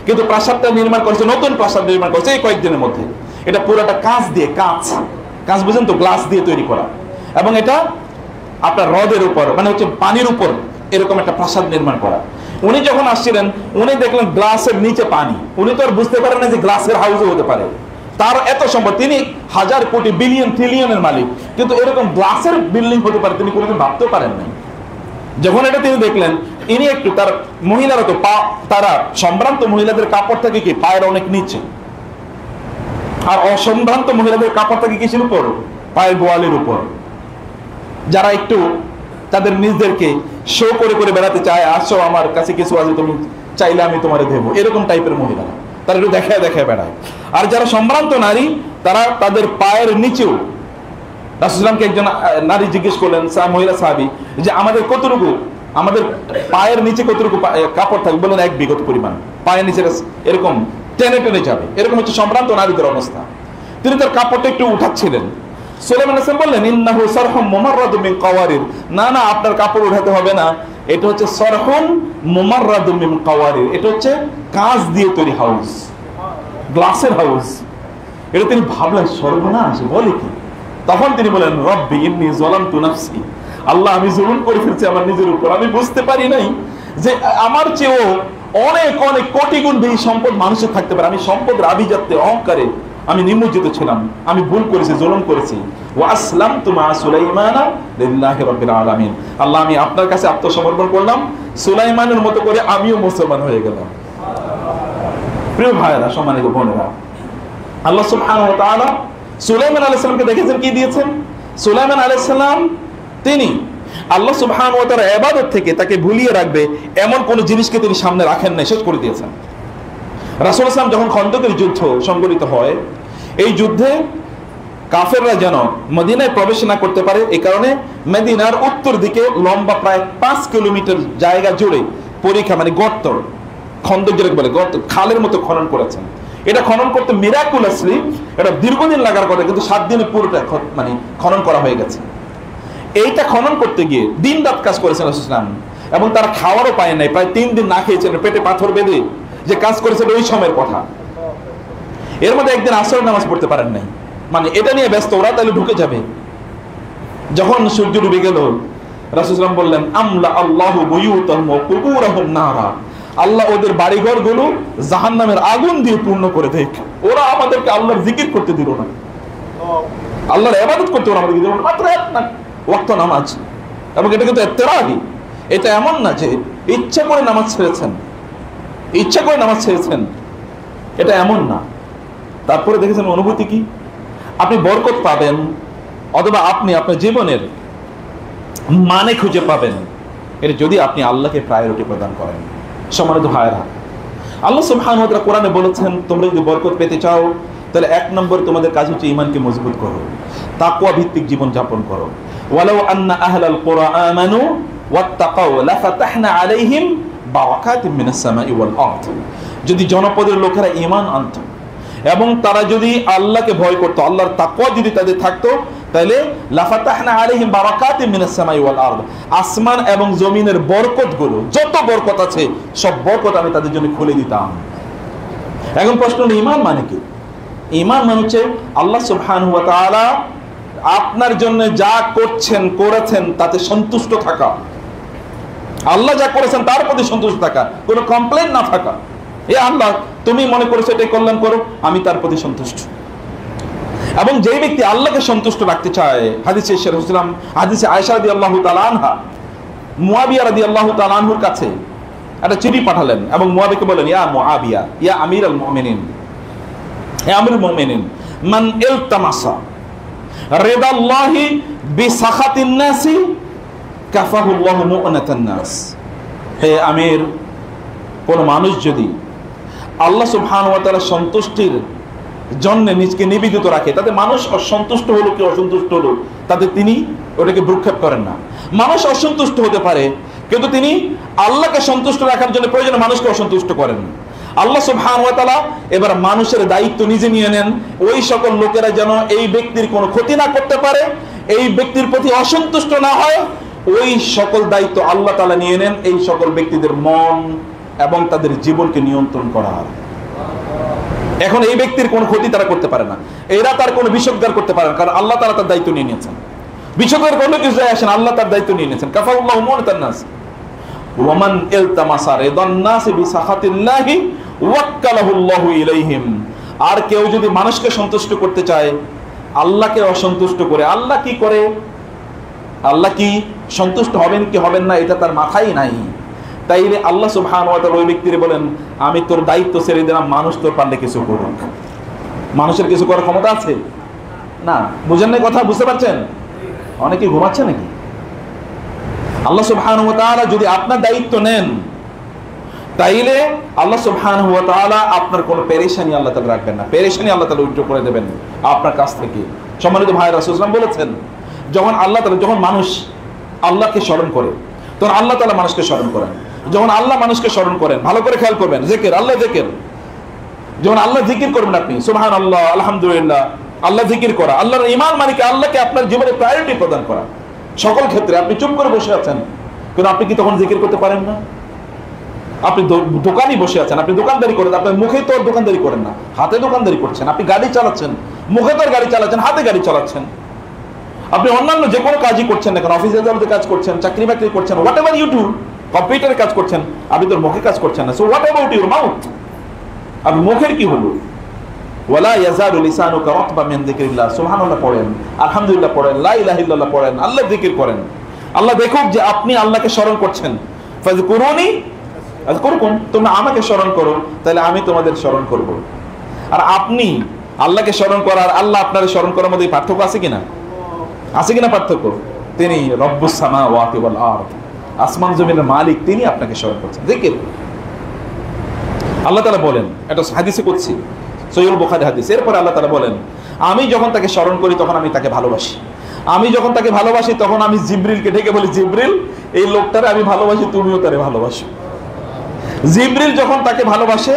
কিন্তু প্রাসাদটা নির্মাণ করেছে, নতুন প্রাসাদ নির্মাণ করেছে এই কয়েকদিনের মধ্যে। এটা পুরোটা কাঁচ দিয়ে, কাঁচ বুঝেন তো, গ্লাস দিয়ে তৈরি করা, এবং এটা আপনার হ্রদের উপর মানে হচ্ছে পানির উপর এরকম একটা প্রাসাদ নির্মাণ করা। উনি যখন আসছিলেন উনি দেখলেন গ্লাসের নিচে পানি, উনি তো আর বুঝতে পারেন না যে গ্লাসের হাউসও হতে পারে, তার এত সম্পদ, তিনি 1000 কোটি বিলিয়ন ট্রিলিয়নের মালিক, কিন্তু এরকম গ্লাসের বিল্ডিং হতে পারে তিনি কোনোদিন ভাবতেও পারেন নাই। যখন এটা তিনি দেখলেন, ইনি একটু তার মহিলারা তো তারা সম্ভ্রান্ত মহিলাদের কাপড় থাকে কি পায়ের অনেক নিচে, আর অসম্ভ্রান্ত মহিলাদের কাপড় থাকে কিসের উপর? পায়ের গোয়ালের উপর। যারা একটু তাদের নিজেদেরকে শো করে করে বেড়াতে চায়, আসো আমার কাছে কিছু আছে, তুমি চাইলে আমি তোমারে দেবো, এরকম টাইপের মহিলারা, তারা একটু দেখায় দেখায় বেড়ায়। আর যারা সম্ভ্রান্ত নারী তারা তাদের পায়ের নিচেও, রাসূলুল্লাহকে একজন নারী জিজ্ঞেস করলেন, মহিলা সাহাবী, যে আমাদের কতটুকু, আমাদের পায়ের নিচে কতটুকু কাপড় থাকবে? বললেন 1 বিঘত পরিমাণ, পায়ের নিচে এরকম টেনে টেনে যাবে, এরকম হচ্ছে সম্ভ্রান্ত নারীদের অবস্থা। তিনি তার কাপড়টা একটু উঠাচ্ছিলেন। সুলাইমান আলাইহিস সালাম বললেন ইন্নাহু সারহুম মুমাররাদুম মিন কাওয়ারির, না না আপনার কাপড় উঠাতে হবে না, এটা হচ্ছে সারহুন মুমাররাদুম মিন কাওয়ারির, এটা হচ্ছে কাঁচ দিয়ে তৈরি হাউস, গ্লাসের হাউস। এটা তিনি ভাবলেন সর্বনাশ, বলে কি তখন তিনি বলেন, রব্বি ইন্নী যালামতু নাফসি, আল্লাহ আমি জুলুম করে ফেলছি আমার নিজের উপর, আমি বুঝতে পারি নাই যে আমার চেয়েও অনেক অনেক কোটি গুণ বেশি সম্পদ মানুষের থাকতে পারে, আমি সম্পদের আভিজাত্যে অহংকারে আমি নিমজ্জিত ছিলাম, আমি ভুল করেছি, জুলুম করেছি। ওয়া আসলামতু মা সুলাইমানা লিল্লাহি রাব্বিল আলামিন, আল্লাহ আমি আপনার কাছে আত্মসমর্পণ করলাম, সুলাইমানের মতো করে আমিও মুসলমান হয়ে গেলাম। প্রিয় ভাইরা, সম্মানিত বোনেরা, আল্লাহ সুবহানাহু ওয়া তাআলা সুলাইমান আলাইহিস সালামকে দেখেছেন কি দিয়েছেন? সুলাইমান আলাইহিস সালাম তিনি আল্লাহ সুবহানাহু ওয়া তাআলার ইবাদত থেকে তাকে ভুলিয়ে রাখবে এমন কোন জিনিসকে তিনি সামনে রাখেন না, শেষ করে দিয়েছেন। রাসূল সাল্লাল্লাহু আলাইহি ওয়াসাল্লাম যখন খন্দকের যুদ্ধ সংঘটিত হয়, এই যুদ্ধে কাফেররা যেন মদিনায় প্রবেশ না করতে পারে, এই কারণে মদিনার উত্তর দিকে লম্বা প্রায় 5 কিলোমিটার জায়গা জুড়ে পরীক্ষা মানে গর্ত, খন্দক যেটাকে বলে গর্ত, খালের মতো খনন করেছেন। এটা খনন করতে মিরাকুলাসলি এটা দীর্ঘদিন লাগার কথা, কিন্তু 7 দিনে পুরোটা মানে খনন করা হয়ে গেছে। এইটা খনন করতে গিয়ে দিন রাত কাজ করেছেন রাসূল সাল্লাল্লাহু আলাইহি ওয়াসাল্লাম, এবং তারা খাওয়ারও পায় নাই, প্রায় 3 দিন না খেয়েছেন, পেটে পাথর বেঁধে যে কাজ করেছেন ওই সময়ের কথা। এর মধ্যে একদিন আসর নামাজ পড়তে পারেন নাই, মানে এটা নিয়ে ব্যস্ত ওরা, তাহলে ঢুকে যাবে। যখন সূর্য ডুবে গেল, রাসূল সাল্লাল্লাহু আলাইহি ওয়াসাল্লাম বললেন, আমলা আল্লাহু বুয়ুতাহুম ওয়া কুবুরাহুম নারা, আল্লাহ ওদের বাড়িঘর গুলো জাহান্নামের আগুন দিয়ে পূর্ণ করে দেখ, ওরা আমাদেরকে আল্লাহর জিকির করতে দিল না, আল্লাহর ইবাদত করতে ওরা আমাদেরকে দিল না, মাত্র এক ওয়াক্ত নামাজ। এবং এটা কিন্তু ইত্তেরাহি, এটা এমন না যে ইচ্ছা করে নামাজ ছেড়েছেন, ইচ্ছা করে নামাজ ছেড়েছেন, এটা এমন না। তারপরে দেখেছেন অনুভূতি কি? আপনি বরকত পাবেন, অথবা আপনি আপনার জীবনের মানে খুঁজে পাবেন, এটা যদি আপনি আল্লাহকে প্রায়োরিটি প্রদান করেন। সম্মানিত ভাইরা, আল্লাহ সুবহানাহু ওয়া তাআলা কোরআনে বলেছেন, তোমরা যদি বরকত পেতে চাও তাহলে 1 নম্বর তোমাদের কাজ হচ্ছে ঈমানকে মজবুত করো, তাকওয়া ভিত্তিক জীবন যাপন করো। ওয়ালাউ আন্না আহলাল কুরআ আমানু ওয়াত্তাকাউ লাফাতাহনা আলাইহিম বারাকাতিম মিনাস সামাই ওয়াল আরদ, যদি জনপদের লোকেরা ঈমান আনতো এবং তারা যদি আল্লাহকে ভয় করতো, আল্লাহর তাকওয়া যদি তাদের থাকতো, তাহলে লাফাতাহনা আলাইহিম বারাকাতিম মিনাস সামাই ওয়াল আরদ, আসমান এবং জমিনের বরকতগুলো, যত বরকত আছে সব বরকত আমি তাদের জন্য খুলে দিতাম। এখন প্রশ্ন হলো, ঈমান মানে কি? ঈমান মানে হচ্ছে আল্লাহ সুবহানাহু ওয়া তাআলা আপনার জন্য যা করছেন করেছেন তাতে সন্তুষ্ট থাকা, আল্লাহ যা করেছেন তার প্রতি সন্তুষ্ট থাকা, কোনো কমপ্লেইন না থাকা। এ আল্লাহ তুমি মনে করেছো এটাই কল্যাণ করো, আমি তার প্রতি সন্তুষ্ট। এবং যেই ব্যক্তি আল্লাহকে সন্তুষ্ট রাখতে চায়, হাদিসে রাসূলুল্লাহ হাদিসে আয়েশা রাদিয়াল্লাহু তাআলা আনহা মুয়াবিয়া রাদিয়াল্লাহু তাআলা আনহুর কাছে একটা চিঠি পাঠালেন এবং মুয়াবিয়াকে বলেন, ইয়া মুআবিয়া ইয়া আমিরুল মুমিনিন, হে আমিরুল মুমিনিন, মান ইলতামাসা রিদাল্লাহি বিসাখাতিন নাসি কাফাহুল্লাহু মু'নাতান নাস। হে আমির, কোন মানুষ যদি আল্লাহ সুবহানাহু ওয়া তাআলার সন্তুষ্টির জন্য নিজকে নিবেদিত রাখে, তাতে মানুষ অসন্তুষ্ট হলো কি অসন্তুষ্ট হলো তাতে তিনি ওটাকে ভ্রুক্ষেপ করেন না। মানুষ অসন্তুষ্ট হতে পারে, কিন্তু তিনি আল্লাহকে সন্তুষ্ট রাখার জন্য প্রয়োজনে মানুষকে অসন্তুষ্ট করেন। আল্লাহ সুবহানাহু ওয়া তাআলা এবার মানুষের দায়িত্ব নিজে নিয়ে নেন, ওই সকল লোকেরা যেন এই ব্যক্তির কোনো ক্ষতি না করতে পারে, এই ব্যক্তির প্রতি অসন্তুষ্ট না হয়, ওই সকল দায়িত্ব আল্লাহ তাআলা নিয়ে নেন এই সকল ব্যক্তিদের মন এবং তাদের জীবনকে নিয়ন্ত্রণ করার। এখন এই ব্যক্তির কোনো ক্ষতি তারা করতে পারে না, এরা তার কোনো বিষোদ্গার করতে পারে না, কারণ আল্লাহ তাআলা তার দায়িত্ব নিয়ে নিয়েছেন। বিষোদ্গার কোনো কিছু যায় আসেন, আল্লাহ তার দায়িত্ব নিয়ে নিয়েছেন। কাফাহুল্লাহু মু'নাতান নাস ওয়ামান ইলতামাসা রিদান নাস বিসাখাতিল্লাহি ওয়াক্কালাহুল্লাহু ইলাইহিম। আর কেউ যদি মানুষকে সন্তুষ্ট করতে চায়, আল্লাহকে অসন্তুষ্ট করে, আল্লাহ কি করে, আল্লাহ কি সন্তুষ্ট হবেন কি হবেন না এটা তার মাথায় নাই, তাইলে আল্লাহ সুবহানাহু ওয়া তাআলা ওই ব্যক্তিকে বলেন, আমি তোর দায়িত্ব ছেড়ে দিলাম, মানুষ তোর পারলে কিছু করুক। মানুষের কিছু করার ক্ষমতা আছে না? বুঝেন না কথা? বুঝতে পারছেন? অনেকে ঘুমাচ্ছে নাকি? আল্লাহ সুবহানাহু ওয়া তাআলা যদি আপনার দায়িত্ব নেন, তাইলে আল্লাহ সুবহানাহু ওয়া তাআলা আপনার কোনো পেরেশানি আল্লাহ তাআলা রাখবেন না, পেরেশানি আল্লাহ তাআলা উল্টো করে দেবেন আপনার কাছ থেকে। সম্মানিত ভাই, রাসূল সাল্লাল্লাহু আলাইহি ওয়াসাল্লাম বলেছেন, যখন আল্লাহ তাআলা, যখন মানুষ আল্লাহকে স্মরণ করে তখন আল্লাহ তাআলা মানুষকে স্মরণ করেন। যখন আল্লাহ মানুষকে স্মরণ করেন, ভালো করে খেয়াল করবেন, জিকির, আল্লাহ জিকির, যখন আল্লাহ জিকির করবেন আপনি, সুবহানাল্লাহ, আলহামদুলিল্লাহ, আল্লাহ জিকির করা, আল্লাহর ঈমান মানে কি আল্লাহকে আপনার জীবনে প্রায়োরিটি প্রদান করা। সকল ক্ষেত্রে আপনি চুপ করে বসে আছেন, কিন্তু আপনি কি তখন জিকির করতে পারেন না? আপনি দোকানে বসে আছেন, আপনি দোকানদারি করেন, আপনার মুখে তো দোকানদারি করেন না, হাতে দোকানদারি করছেন। আপনি গাড়ি চালাচ্ছেন, মুখে তো গাড়ি চালাচ্ছেন, হাতে গাড়ি চালাচ্ছেন। আপনি অন্যান্য যে কোনো কাজই করছেন না কেন, অফিসে কাজ করছেন, চাকরি বাকরি করছেন, হোয়াট এভার ইউ ডু, কম্পিউটারে কাজ করছেন, আপনি তোর মুখে কাজ করছেন না। So what about your mouth? আপনি মুখের কি হলো? ওয়ালা ইয়াজালু লিসানুকা রাতবা মিন যিকরিল্লাহ, সুবহানাল্লাহ পড়েন, আলহামদুলিল্লাহ পড়েন, লা ইলাহা ইল্লাল্লাহ পড়েন, আল্লাহর জিকির করেন। আল্লাহ দেখুক যে আপনি আল্লাহকে স্মরণ করছেন। ফাযকুরুনি আযকুরকুম, তোমরা আমাকে স্মরণ করো, তাহলে আমি তোমাদের স্মরণ করব। আর আপনি আল্লাহকে স্মরণ করার আল্লাহ আপনার স্মরণ করার মধ্যে পার্থক্য আছে কিনা? আছে কিনা পার্থক্য? তিনি রব্বুস সামাওয়াতি ওয়াল আরদ, আসমান জমিনের মালিক, তিনি আপনাকে স্মরণ করছেন। জিকির আল্লাহ তাআলা বলেন, এটা হাদিসে কুদসি, সহিহ বুখারী হাদিস। এরপর আল্লাহ তাআলা বলেন, আমি যখন তাকে স্মরণ করি তখন আমি তাকে ভালোবাসি। আমি যখন তাকে ভালোবাসি তখন আমি জিবরিলকে ডেকে বলি, জিবরিল এই লোকটারে আমি ভালোবাসি, তুমিও তারে ভালোবাসো। জিবরিল যখন তাকে ভালোবাসে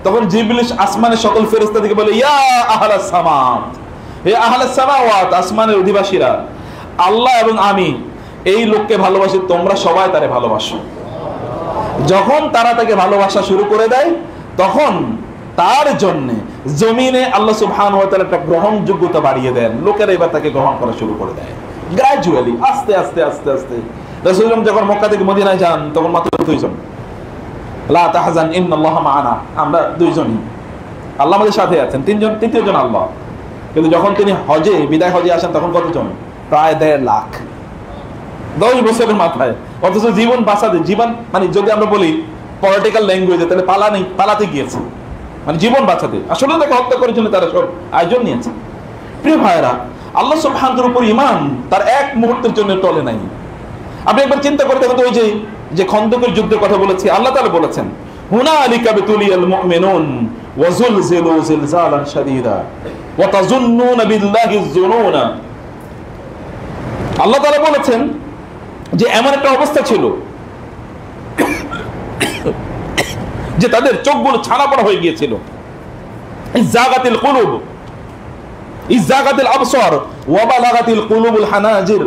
তখন জিবরিল আসমানের সকল ফেরেশতাদেরকে বলে, ইয়া আহলাস সামাত, হে আহলাস সামাওয়াত, আসমানের অধিবাসীরা, আল্লাহ এবং আমি এই লোককে ভালোবাসি, তোমরা সবাই তারে ভালোবাসো। যখন তারা তাকে ভালোবাসা শুরু করে দেয় তখন তার জন্য জমিনে আল্লাহ সুবহানাহু ওয়া তাআলা একটা গ্রহণযোগ্যতা বাড়িয়ে দেন, লোকেরা এবার তাকে গ্রহণ করা শুরু করে দেয় গ্র্যাজুয়ালি, আস্তে আস্তে আস্তে আস্তে। রাসূলুল্লাহ যখন মক্কা থেকে মদিনায় যান তখন মাত্র 2 জন, লা তাহজান ইন্নাল্লাহা মা'ানা, আমরা 2 জনই, আল্লাহ আমাদের সাথে আছেন। 3 জন, তৃতীয় জন আল্লাহ। কিন্তু যখন তিনি হজে, বিদায় হজে আসেন তখন কতজন? প্রায় 1.5 লাখ, 10 বছরের মাথায়। অথচ জীবন বাঁচাতে, জীবন মানে যদি আমরা বলি পলিটিক্যাল ল্যাঙ্গুয়েজে, তাহলে পালাতে গিয়েছে, মানে জীবন বাঁচাতে। আসলে তাকে হত্যা করার জন্য তারা সব আয়োজন নিয়েছে। প্রিয় ভাইরা, আল্লাহ সুবহানাহু উপর ঈমান তার এক মুহূর্তের জন্য টলে নাই। আপনি একবার চিন্তা করে দেখুন, ওই যে খন্দকের যুদ্ধের কথা বলেছি, আল্লাহ তাআলা বলেছেন, হুনালিকা বিতুলিয়াল মুমিনুন ওয়া যুলজিলু জিলজালান শাদীদা ওয়া তাযুন্নুনা বিল্লাহি যুনুনা। আল্লাহ তাআলা বলেছেন যে এমন একটা অবস্থা ছিল যে তাদের চোখগুলো ছানাপড়া হয়ে গিয়েছিল। ইজাগাতিল কুলুব, ইজাগাতিল আবসার ওয়া বালাগাতিল কুলুবুল হানাজির।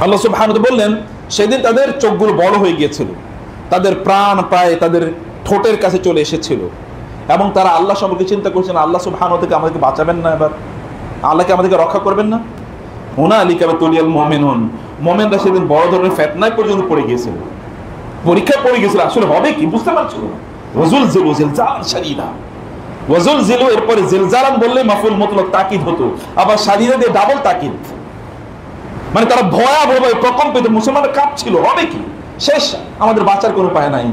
আল্লাহ সুবহানাহু ওয়া তাআলা বললেন, সেদিন তাদের চোখগুলো বড় হয়ে গিয়েছিল, তাদের প্রাণ প্রায় তাদের ঠোঁটের কাছে চলে এসেছিল, এবং তারা আল্লাহ সম্পর্কে চিন্তা করছেন, আল্লাহ সুবহানাহু ওয়া তাআলা আমাদেরকে বাঁচাবেন না, এবার আল্লাহকে আমাদেরকে রক্ষা করবেন না। হুনালিকা বিতুলিয়াল মুমিনুন, মুমিনরা সেদিন বড় ধরনের ফিতনায় পর্যন্ত পড়ে গিয়েছিল, পরীক্ষা পড়ে গিয়েছিল, আসলে হবে কি বুঝতে পারছো না। ওয়াজুলজিলু জিলজালান শাদীদা, ওয়াজুলজিলু এরপরে জিলজালান বললে মাফউল মুতলাক তাকিদ হতো, আবার শাদীদা দিয়ে ডাবল তাকিদ, মানে তারা ভয়াবহভাবে প্রকম্পিত, মুসলমানরা কাঁপছিল, হবে কি, শেষ, আমাদের বাঁচার কোনো উপায় নাই।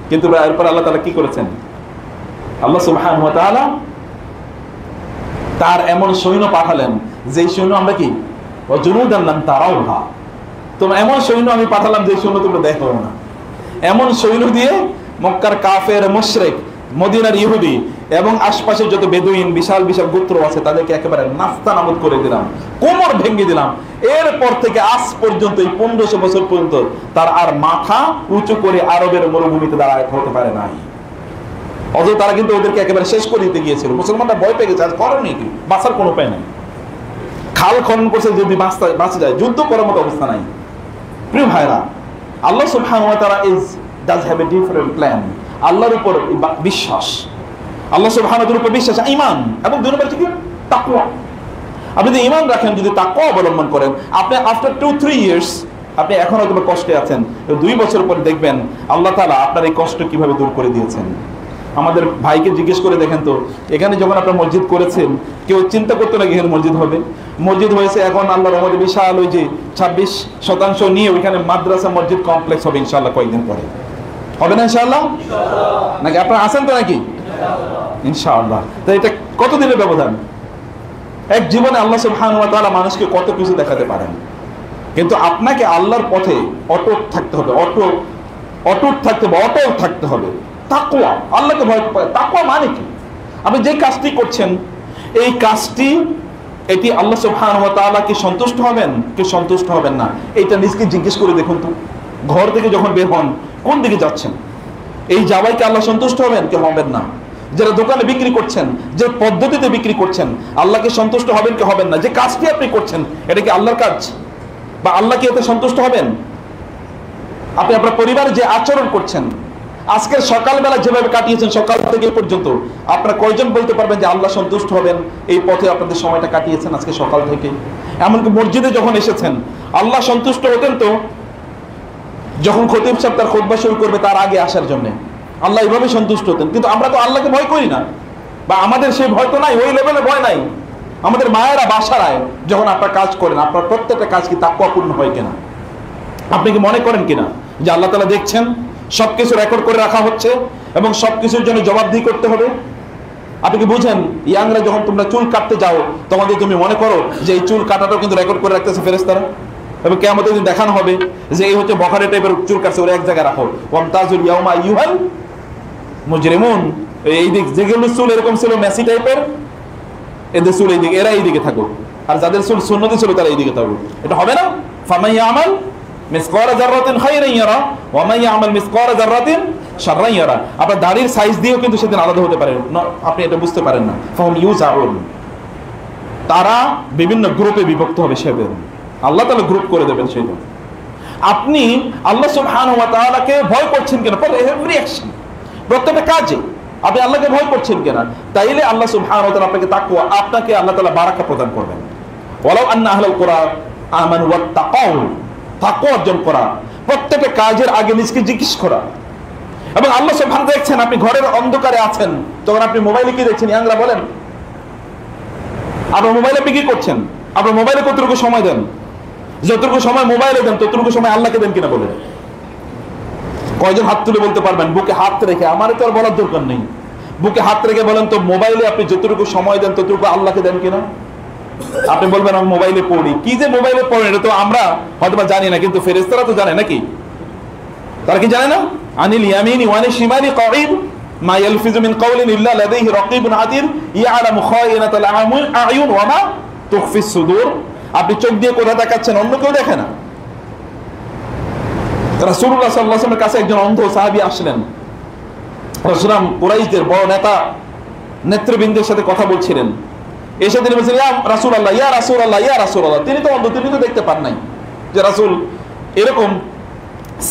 কিন্তু এরপর আল্লাহ তাআলা কি করেছেন? আল্লাহ সুবহানাহু ওয়া তাআলা তার এমন সৈন্য পাঠালেন, যে সৈন্য আমরা কি ওয়াজুনুদান লাম তারাউহা, তোমরা এমন সৈন্য আমি পাঠালাম যে সৈন্য তোমরা দেখো না। এমন সৈন্য দিয়ে মক্কার কাফের, মুশরিক, মদিনার ইহুদি এবং আশপাশের যত বেদুইন, বিশাল বিশাল গোত্র আছে, তাদেরকে একেবারে নাস্তানাবুদ করে দিলাম, কোমর ভেঙে দিলাম। এরপর থেকে আজ পর্যন্ত, এই 1500 বছর পর্যন্ত তার আর মাথা উঁচু করে আরবের মরুভূমিতে দাঁড়ায় হতে পারে নাই। অথচ তারা কিন্তু ওদেরকে একেবারে শেষ করে দিতে গিয়েছিল। মুসলমানরা ভয় পেয়ে গেছে, আজ করণীয় কি, বাঁচার কোনো উপায় নাই। খাল খনন করছে, যদি বাঁচা যায়, যুদ্ধ করার মতো অবস্থা নাই। প্রিয় ভাইরা, আল্লাহ সুবহানাহু ওয়া তাআলা does have a different plan। আল্লাহর উপর বিশ্বাস, আল্লাহ সুবহানাহু ওয়া তাআলার উপর বিশ্বাস, ঈমান, এবং দুই নম্বর কি তাকওয়া। আপনি যদি ঈমান রাখেন, যদি তাকওয়া অবলম্বন করেন, আপনি আফটার 2-3 ইয়ার্স, আপনি এখন হয়তো কষ্টে আছেন, 2 বছর পরে দেখবেন আল্লাহ তাআলা আপনার এই কষ্ট কিভাবে দূর করে দিয়েছেন। আমাদের ভাইকে জিজ্ঞেস করে দেখেন তো, এখানে যখন আপনার মসজিদ করেছেন, কেউ চিন্তা করতো না এখানে মসজিদ হবে? মসজিদ হয়েছে, এখন আল্লাহর রহমতে বিশাল ওই যে 26% নিয়ে ওইখানে মাদ্রাসা মসজিদ কমপ্লেক্স হবে ইনশাআল্লাহ কয়েকদিন পরে, হবে না ইনশাআল্লাহ? নাকি আপনারা আছেন তো নাকি? ইনশাআল্লাহ। তো এটা কতদিনের ব্যবধান? এক জীবনে আল্লাহ সুবহানাহু ওয়া তাআলা মানুষকে কত কিছু দেখাতে পারেন, কিন্তু আপনাকে আল্লাহর পথে অটুট থাকতে হবে, অটুট থাকতে হবে। তাকওয়া, আল্লাহকে ভয় পায়। তাকওয়া মানে কি? আপনি যে কাজটি করছেন, এই কাজটি, এটি আল্লাহ সুবহানাহু ওয়া তাআলা কি সন্তুষ্ট হবেন, কি সন্তুষ্ট হবেন না, এটা নিজকে জিজ্ঞেস করে দেখুন তো। ঘর থেকে যখন বের হন, কোন দিকে যাচ্ছেন? এই যাওয়াইকে আল্লাহ সন্তুষ্ট হবেন কি হবেন না? যারা দোকানে বিক্রি করছেন, যে পদ্ধতিতে বিক্রি করছেন, আল্লাহকে সন্তুষ্ট হবেন কি হবেন না? যে কাজটি আপনি করছেন, এটা কি আল্লাহর কাজ, বা আল্লাহ কি এতে সন্তুষ্ট হবেন? আপনি আপনার পরিবারে যে আচরণ করছেন, আজকের সকালবেলা যেভাবে কাটিয়েছেন সকাল থেকে এই পর্যন্ত, আপনারা কয়জন বলতে পারবেন যে আল্লাহ সন্তুষ্ট হবেন এই পথে আপনাদের সময়টা কাটিয়েছেন আজকে সকাল থেকে? এমনকি মসজিদে যখন এসেছেন, আল্লাহ সন্তুষ্ট হতেন তো যখন খতিব সাহেব তার খুতবা শুরু করবে তার আগে আসার জন্য, আল্লাহ এইভাবে সন্তুষ্ট হতেন। কিন্তু আমরা তো আল্লাহকে ভয় করি না, বা আমাদের সেই ভয় তো নাই, ওই লেভেলে ভয় নাই। আমাদের মায়েরা বাসারায় যখন আপনার কাজ করেন, আপনার প্রত্যেকটা কাজ কি তাকওয়াপূর্ণ হয় কিনা? আপনি কি মনে করেন কিনা যে আল্লাহ তাআলা দেখছেন, সবকিছু রেকর্ড করে রাখা হচ্ছে এবং সবকিছুর জন্য জবাবদিহি করতে হবে? আপনি কি বুঝেন, ইয়াংরা যখন তোমরা চুল কাটতে যাও তোমাদের তুমি মনে করো যে এই চুল কাটাটাও কিন্তু রেকর্ড করে রাখতেছে ফেরেশতারা, এবং কিয়ামতের দিন দেখানো হবে যে এই হচ্ছে বখারে টাইপের চুল কাটছে, ওরা এক জায়গায় রাখো, ওয়ামতাজুল ইয়াউমা আইয়ুহাল মুজরিমুন। এই দিক যেগুলো চুল এরকম ছিল মেসি টাইপের, এদের চুল এই দিকে, এরা এই দিকে থাকো, আর যাদের চুল সুন্নতি ছিল তারা এই দিকে থাকো। এটা হবে না? ফামান ইয়ামাল মিসকালা যাররাতিন খায়রান ইয়ারা ওয়া মান ইয়ামাল মিসকালা যাররাতিন শাররান ইয়ারা। আপনার দাড়ির সাইজ দিয়েও কিন্তু সেদিন আলাদা হতে পারে না, আপনি এটা বুঝতে পারেন না। ফাহুম ইউজাউন, তারা বিভিন্ন গ্রুপে বিভক্ত হবে সেদিন, আল্লাহ তাআলা গ্রুপ করে দেবেন সেদিন। আপনি আল্লাহ সুবহানাহু ওয়া তাআলাকে ভয় করছেন কেন? ফর এভরি অ্যাকশন, প্রত্যেকটা কাজে আপনি আল্লাহকে ভয় করছেন কেন? তাইলে আল্লাহ সুবহানাহু ওয়া তাআলা আপনাকে তাকওয়া, আপনাকে আল্লাহ তাআলা বারাকা প্রদান করবেন। ওয়ালাউ আন্না আহলাল কুরা আমানু ওয়াত্তাকাউ, তাকওয়া অর্জন করা, প্রত্যেকটা কাজের আগে নিজেকে জিজ্ঞেস করা। এবং আল্লাহ সুবহানাহু ওয়া তাআলা দেখছেন আপনি ঘরের অন্ধকারে আছেন, তখন আপনি মোবাইলে কি দেখছেন? ইয়াংরা বলেন, আপনার মোবাইলে আপনি কি করছেন? আপনার মোবাইলে কতটুকু সময় দেন? যতটুকু সময় মোবাইলে দেন ততটুকু সময় আল্লাহকে দেন কিনা বলেন? কয়জন হাত তুলে বলতে পারবেন বুকে হাত রেখে? আমার তো আর বলার দরকার নেই, বুকে হাত রেখে বলেন তো মোবাইলে আপনি যতটুকু সময় দেন ততটুকু আল্লাহকে দেন কিনা? আপনি বলবেন আমি মোবাইলে পড়ি। কি যে মোবাইলে পড়েন এটা তো আমরা হয়তো জানি না, কিন্তু ফেরেশতারা তো জানে নাকি? তারা কি জানে না? আনিল ইয়ামিনি ওয়া আনিশ শিমালি কাঈদ মা ইয়ালফিজু মিন কাওলিন ইল্লা লাদাইহি রাকীবুন আতীদ ইয়ালামু খায়িনাতাল আ'য়ুন ওয়া মা তুখফিস সুদূর। আপনি চোখ দিয়ে কোথা তাকাচ্ছেন অন্য কেউ দেখে না। রাসূলুল্লাহ সাল্লাল্লাহু আলাইহি ওয়াসাল্লামের কাছে একজন অন্ধ সাহাবী আসলেন। রাসূলুল্লাহ কুরাইশদের বড় নেতা নেতৃবৃন্দের সাথে কথা বলছিলেন। এসে তিনি বলছেন, ইয়া রাসূলুল্লাহ, ইয়া রাসূলুল্লাহ, ইয়া রাসূলুল্লাহ। তিনি তো অন্ধ, তিনি তো দেখতে পান নাই যে রাসূল এরকম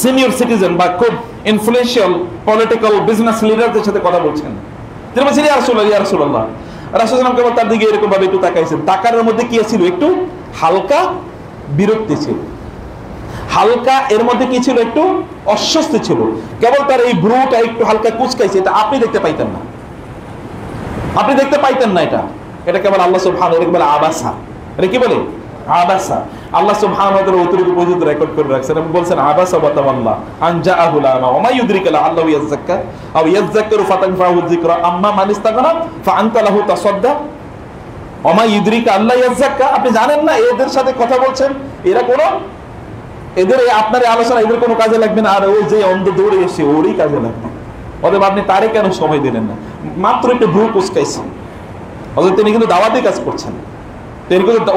সিনিয়র সিটিজেন বা খুব ইনফ্লুয়েন্সিয়াল পলিটিক্যাল বিজনেস লিডারদের সাথে কথা বলছেন। তিনি বলছেন, ইয়া রাসূলুল্লাহ, ইয়া রাসূলুল্লাহ। রাসূলুল্লাহ কেবল তার দিকে এরকম ভাবে একটু তাকাইছেন, তাকানোর মধ্যে কি ছিল? একটু হালকা বিরক্তি ছিল, হালকা এর মধ্যে কি ছিল? একটু অস্বস্তি ছিল। কেবল তার এই ভ্রুটা একটু হালকা কুঁচকাইছে, এটা আপনি দেখতে পাইতেন না, আপনি দেখতে পাইতেন না। এটা কেবল আল্লাহ সুবহানাহু ওয়া তাআলা বলে আবাসা। এটা কি বলে? আবাসা। আল্লাহ সুবহানাহু ওয়া তাআলা অতিরিক্ত পর্যন্ত রেকর্ড করে রাখছেন এবং বলছেন আবাসা ওয়া তাওয়াল্লা আন জাআহুল আমা ওয়া মা ইউদরিকা লাআল্লাহু ইয়াযাক্কা আও ইয়াযাক্কারু ফাতানফাহু যিকরা আম্মা মান ইস্তাগনা ফাআনতা লাহু তাসাদ্দা ওয়া মা ইউদরিকা আল্লা ইয়াযাক্কা। আপনি জানেন না এদের সাথে কথা বলছেন, এরা কোন এদের আপনার আলোচনা এদের কোনো কাজে লাগবে না, আর ওই যে অন্ধ দৌড়ে এসে ওরই কাজে লাগবে। অতএব আপনি তারে কেন সময় দিলেন না? মাত্র একটু ভ্রু কুঁচকাইছে, অথচ তিনি কিন্তু দাওয়াতি কাজ করছেন।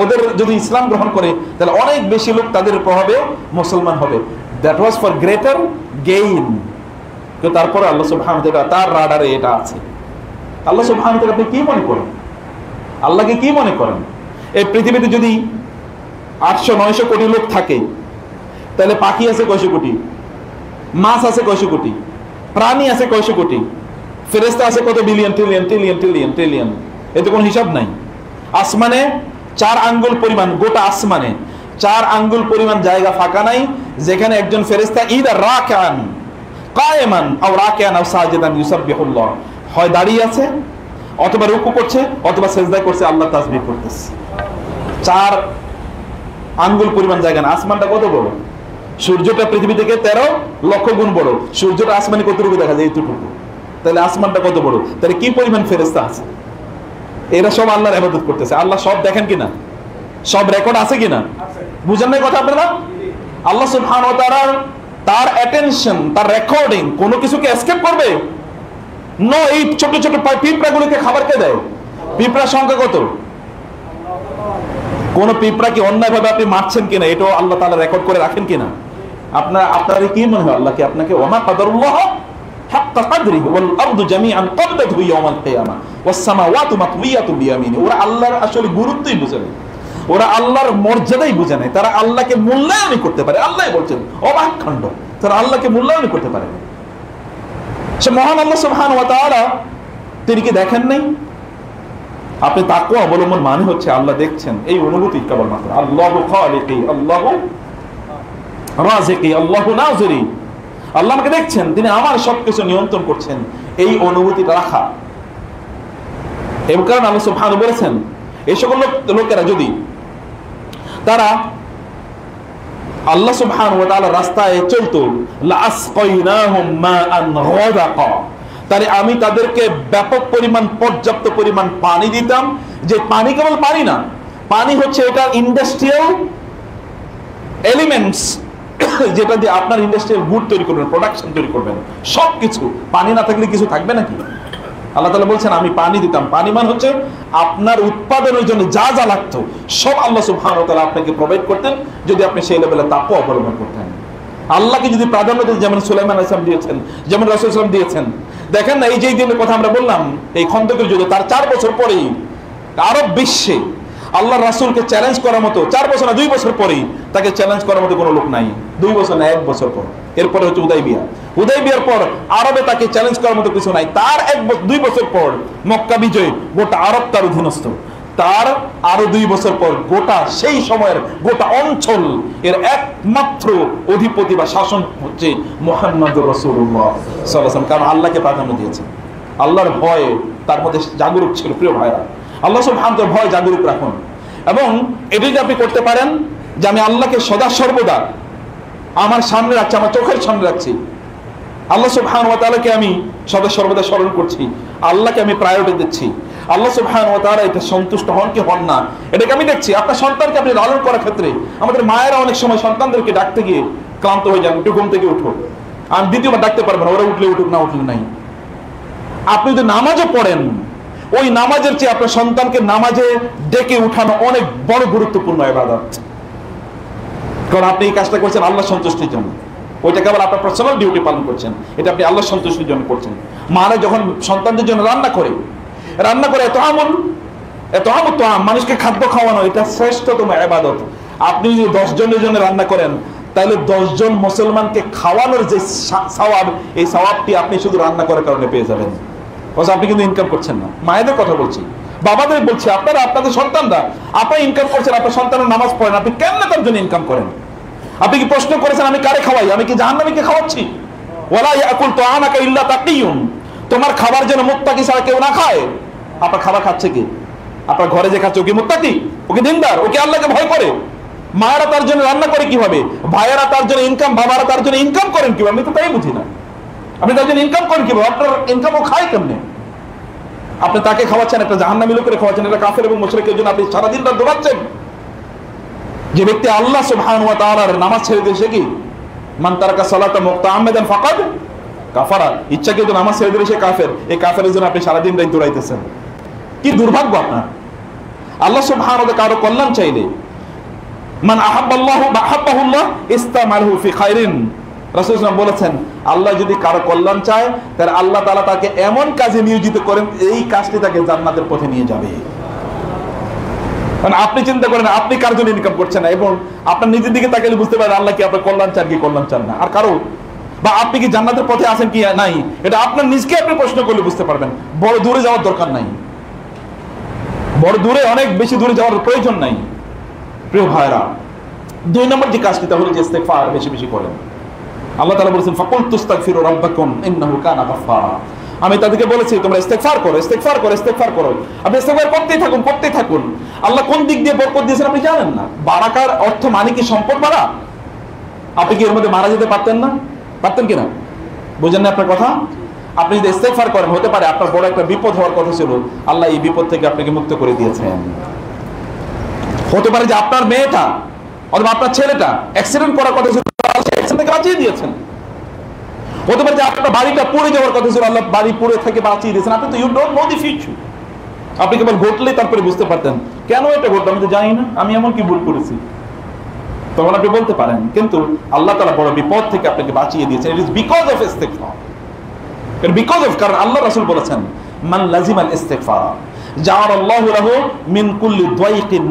ওদের যদি ইসলাম গ্রহণ করে তাহলে অনেক বেশি লোক তাদের প্রভাবে মুসলমান হবে। That was for greater gain. কিন্তু তারপরে আল্লাহ সুবহানাহু ওয়া তাআলা তার রাডারে এটা আছে। আল্লাহ সুবহানাহু ওয়া তাআলা আপনি কি মনে করেন? আল্লাহকে কি মনে করেন? এই পৃথিবীতে যদি 800-900 কোটি লোক থাকে তাহলে পাখি আছে কয়শো কোটি, মাছ আছে কয়শো কোটি, প্রাণী আছে কয়শো কোটি, ফেরেশতা আছে কত billion trillion trillion trillion trillion, এতে কোনো হিসাব নাই। আসমানে 4 আঙ্গুল পরিমাণ, গোটা আসমানে 4 আঙ্গুল পরিমাণ জায়গা ফাঁকা নাই যেখানে একজন ফেরেশতা ইদা রাকান কায়েমান আও রাকিয়ান আও সাজিদান ইউসাব্বিহুল্লাহ, হয় দাঁড়িয়ে আছে অথবা রুকু করছে অথবা সিজদা করছে, আল্লাহ তাসবিহ করতেছে। 4 আঙ্গুল পরিমাণ জায়গা না। আসমানটা কত বড়? সূর্যটা পৃথিবী থেকে 13 লক্ষ গুণ বড়। সূর্যটা আসমানে কতটুকু দেখা যায়? এইটুকু। তাহলে আসমানটা কত বড়? তাহলে কি পরিমাণ ফেরেশতা আছে? এরা সব আল্লাহর ইবাদত করতেছে। আল্লাহ সব দেখেন কিনা? সব রেকর্ড আছে কিনা? বুঝেন না কথা আপনারা? আল্লাহ সুবহানাহু ওয়া তাআলা তার অ্যাটেনশন, তার রেকর্ডিং কোনো কিছুকে এসকেপ করবে? নো। এই ছোট ছোট পিঁপড়াগুলোকে খাবার কে দেয়? পিঁপড়ার সংখ্যা কত? কোন পিঁপড়া কি অন্যায় ভাবে আপনি মারছেন কিনা এটাও আল্লাহ তাআলা রেকর্ড করে রাখেন কিনা? আপনার কি মনে হয় আল্লাহ কি আপনাকে ওয়া মা কাদারুল্লাহ হাক্কা কদরিহি ওয়াল আরদু জামিআন কবদাতহু ইয়াওমাল কিয়ামা ওয়াস সামাওয়াতু মাতউইয়াতুন বিয়ামিনি। ওরা আল্লাহর আসলে গুরুত্বই বুঝে না, ওরা আল্লাহর মর্যাদাই বুঝে না। তারা আল্লাহকে মূল্যায়ন করতে পারে, আল্লাহই বলছেন অবাক কাণ্ড, তারা আল্লাহকে মূল্যায়ন করতে পারে। সে মহান আল্লাহ সুবহানাহু ওয়া তাআলা তিনি কি দেখেন নাই? আপনি তাকওয়া অবলম্বন মানে হচ্ছে আল্লাহ দেখছেন, এই অনুভূতি কেবলমাত্র। আল্লাহু খালিকি, আল্লাহু রাযিকি, আল্লাহু নাযিরি, আল্লাহ আমাকে দেখছেন, তিনি আমার সবকিছু নিয়ন্ত্রণ করছেন, এই অনুভূতিটা রাখা। এই কারণে আল্লাহ সুবহানাহু বলেছেন এই সকল লোকেরা যদি তারা আল্লাহ সুবহানাহু ওয়া তাআলার রাস্তায় চলতো, লাআসকাইনাহুম মাআন গাদাকা, তাহলে আমি তাদেরকে ব্যাপক পরিমাণ, পর্যাপ্ত পরিমাণ পানি দিতাম। যে পানি কেবল পানি না, পানি হচ্ছে এটা ইন্ডাস্ট্রিয়াল এলিমেন্টস, যেটা দিয়ে আপনার ইন্ডাস্ট্রিয়াল গুড তৈরি করবেন, প্রোডাকশন তৈরি করবেন, সবকিছু। পানি না থাকলে কিছু থাকবে নাকি? আল্লাহ তাআলা বলছেন আমি পানি দিতাম। পানি মানে হচ্ছে আপনার উৎপাদনের জন্য যা যা লাগতো সব আল্লাহ সুবহানাহু ওয়া তাআলা আপনাকে প্রোভাইড করতেন, যদি আপনি সেই লেভেলে তাকওয়া অবলম্বন করতেন। আল্লাহকে যদি প্রাধান্য দিতেন, যেমন সুলাইমান আলাইহিস সালাম দিয়েছেন, যেমন রাসূল সাল্লাল্লাহু আলাইহি ওয়াসাল্লাম দিয়েছেন। দেখেন না, এই যে দিনের কথা আমরা বললাম, এই খন্দকের যুদ্ধ, তার 4 বছর পরেই আরব বিশ্বে আল্লাহ রাসূলকে চ্যালেঞ্জ করার মতো, 4 বছর না 2 বছর পরেই তাকে চ্যালেঞ্জ করার মতো কোনো লোক নাই। 2 বছর না 1 বছর পর, এরপরে হচ্ছে হুদাইবিয়ার পর আরবে তাকে চ্যালেঞ্জ করার মতো কিছু নাই। তার 2 বছর পর মক্কা বিজয়, গোটা আরব তার অধীনস্থ। তার আরো 2 বছর পর গোটা সেই সময়ের গোটা অঞ্চল এর একমাত্র অধিপতি বা শাসন হচ্ছে মুহাম্মদুর রাসূলুল্লাহ সাল্লাল্লাহু আলাইহি ওয়াসাল্লাম। কারণ আল্লাহকে প্রাধান্য দিয়েছে, আল্লাহর ভয় তার মধ্যে জাগরুক ছিল। প্রিয় ভাইরা, আল্লাহ সুবহানাহু ওয়া তাআলার ভয় জাগরুক রাখুন, এবং এটা যদি আপনি করতে পারেন যে আমি আল্লাহকে সদা সর্বদা আমার সামনে রাখছি, আমার চোখের সামনে রাখছি, আল্লাহ সুবহানাহু ওয়া তাআলাকে আমি সদা সর্বদা স্মরণ করছি, আল্লাহকে আমি প্রায়োরিটি দিচ্ছি, আল্লাহ সুবহানাহু ওয়া তাআলা এটা সন্তুষ্ট হন কি হন না এটাকে আমি দেখছি। আপনার সন্তানকে আপনি লালন করার ক্ষেত্রে আমাদের মায়েরা অনেক সময় সন্তানদেরকে ডাকতে গিয়ে ক্লান্ত হয়ে যান, একটু ঘুম থেকে উঠো, আর দ্বিতীয়বার ডাকতে পারবেন, ওরা উঠলে উঠুক, না উঠলে নাই। আপনি যদি নামাজও পড়েন, ওই নামাজের চেয়ে আপনার সন্তানকে নামাজে ডেকে উঠানো অনেক বড় গুরুত্বপূর্ণ ইবাদত। কারণ আপনি এই কাজটা করছেন আল্লাহ সন্তুষ্টির জন্য, ওইটা কেবল আপনার পার্সোনাল ডিউটি পালন করছেন, এটা আপনি আল্লাহ সন্তুষ্টির জন্য করছেন। মারা যখন সন্তানদের জন্য রান্না করে এত আমল তো মানুষকে খাদ্য খাওয়ানো, এটা শ্রেষ্ঠতম ইবাদত। আপনি যদি 10 জনের জন্য রান্না করেন, তাহলে 10 জন মুসলমানকে খাওয়ানোর যে সওয়াব, এই সওয়াবটি আপনি শুধু রান্না করার কারণে পেয়ে যাবেন। আপনি কিন্তু ইনকাম করছেন না। মায়েদের কথা বলছি, বাবাদের বলছি, আপনারা আপনাদের সন্তানরা আপনারা ইনকাম করছেন, আপনার সন্তানের নামাজ পড়েন, আপনি কেন তার জন্য ইনকাম করেন? আপনি কি প্রশ্ন করেছেন আমি কারে খাওয়াই? আমি কি জাহান্নামীকে খাওয়াচ্ছি? ওয়ালা ইয়াকুল তুআনাকা ইল্লা তাকিয়ুন, তোমার খাবার যেন মুত্তাকি ছাড়া কেউ না খায়। আপনার খাবার খাচ্ছে কি? আপনার ঘরে যে খাচ্ছে ও কি মুত্তাকি? ও কি দিনদার? ও কি আল্লাহকে ভয় করে? মায়েরা তার জন্য রান্না করে কিভাবে? ভাইয়েরা তার জন্য ইনকাম, বাবারা তার জন্য ইনকাম করেন কিভাবে? আমি তো তাই বুঝি না। আপনি তার জন্য ইনকাম করেন কিভাবে? আপনার ইনকাম ও খায় কেমনে? আপনি তাকে খাওয়াচ্ছেন, একটা জাহান্নামী লোকের খাওয়াচ্ছেন, এটা কাফের এবং মুশরিকের জন্য আপনি সারাদিন রাত দৌড়াচ্ছেন। যে ব্যক্তি আল্লাহ সুবহানাহু ওয়া তাআলার নামাজ ছেড়ে দিয়েছে, কি মান তারাকা সালাতা মুতাআম্মিদান ফাকাদ কাফারা, ইচ্ছাকৃত নামাজ ছেড়ে দিলে সে কাফের। এই কাফেরের জন্য আপনি সারাদিন রাত দৌড়াইতেছেন, কি দুর্ভাগ্য আপনার। আল্লাহ সুবহানাহু ওয়া তাআলা কারো কল্যাণ চাইলে, মান আহাব্বাল্লাহু বাহাব্বাহুল্লাহ ইস্তামালহু ফি খায়রিন, রাসূল সাল্লাল্লাহু আলাইহি ওয়াসাল্লাম বলেছেন, আল্লাহ যদি কারো কল্যাণ চায় তাহলে আল্লাহ তাআলা তাকে এমন কাজে নিয়োজিত করেন, এই কাজটি তাকে জান্নাতের পথে নিয়ে যাবে। কারণ আপনি চিন্তা করেন আপনি কার জন্য ইনকাম করছেন না, এবং আপনার নিজের দিকে তাকালে বুঝতে পারেন আল্লাহ কি আপনার কল্যাণ চান কি কল্যাণ চান না, আর কারো, বা আপনি কি জান্নাতের পথে আছেন কি নাই, এটা আপনার নিজকে আপনি প্রশ্ন করলে বুঝতে পারবেন। বড় দূরে যাওয়ার দরকার নাই, বড় দূরে, অনেক বেশি দূরে যাওয়ার প্রয়োজন নাই। প্রিয় ভাইরা, 2 নম্বর যে কাজটি তা হলো যে ইস্তেগফার বেশি বেশি করেন। আল্লাহ তাআলা বলেছেন ফাকুল তুস্তাগফিরু রাব্বাকুম ইন্নাহু কানা গাফফারা, আমি তাদেরকে বলেছি তোমরা ইস্তেগফার করো, ইস্তেগফার করো, ইস্তেগফার করো। আপনি ইস্তেগফার করতেই থাকুন। আল্লাহ কোন দিক দিয়ে বরকত দিয়েছেন আপনি জানেন না। বারাকার অর্থ মানে কি সম্পদ বাড়া? আপনি কি এর মধ্যে মারা যেতে পারতেন না? পারতেন কিনা? বুঝেন না আপনার কথা? আপনি যদি ইস্তেগফার করেন, হতে পারে আপনার বড় একটা বিপদ হওয়ার কথা ছিল, আল্লাহ এই বিপদ থেকে আপনাকে মুক্ত করে দিয়েছেন। হতে পারে যে আপনার মেয়েটা অথবা আপনার ছেলেটা অ্যাক্সিডেন্ট করার কথা ছিল, অ্যাক্সিডেন্ট থেকে বাঁচিয়ে দিয়েছেন। হতে পারে যে আপনার বাড়িটা পড়ে যাওয়ার কথা ছিল, আল্লাহ বাড়ি পড়ে থেকে বাঁচিয়ে দিয়েছেন। আপনি তো you don't know the future. আপনি কেবল ঘটলেই তারপরে বুঝতে পারতেন কেন এটা ঘটলো, আমি তো জানি না, আমি এমন কি ভুল করেছি, তখন আপনি বলতে পারেন। কিন্তু আল্লাহ তাআলা বড় বিপদ থেকে আপনাকে বাঁচিয়ে দিয়েছেন। ইট ইজ বিকজ অফ ইস্তেগফার, ইট বিকজ অফ, কারণ আল্লাহ রাসূল বলেছেন মান লাজিমাল ইস্তেগফার জাআলাল্লাহু লাহু মিন কুল্লি দায়কিন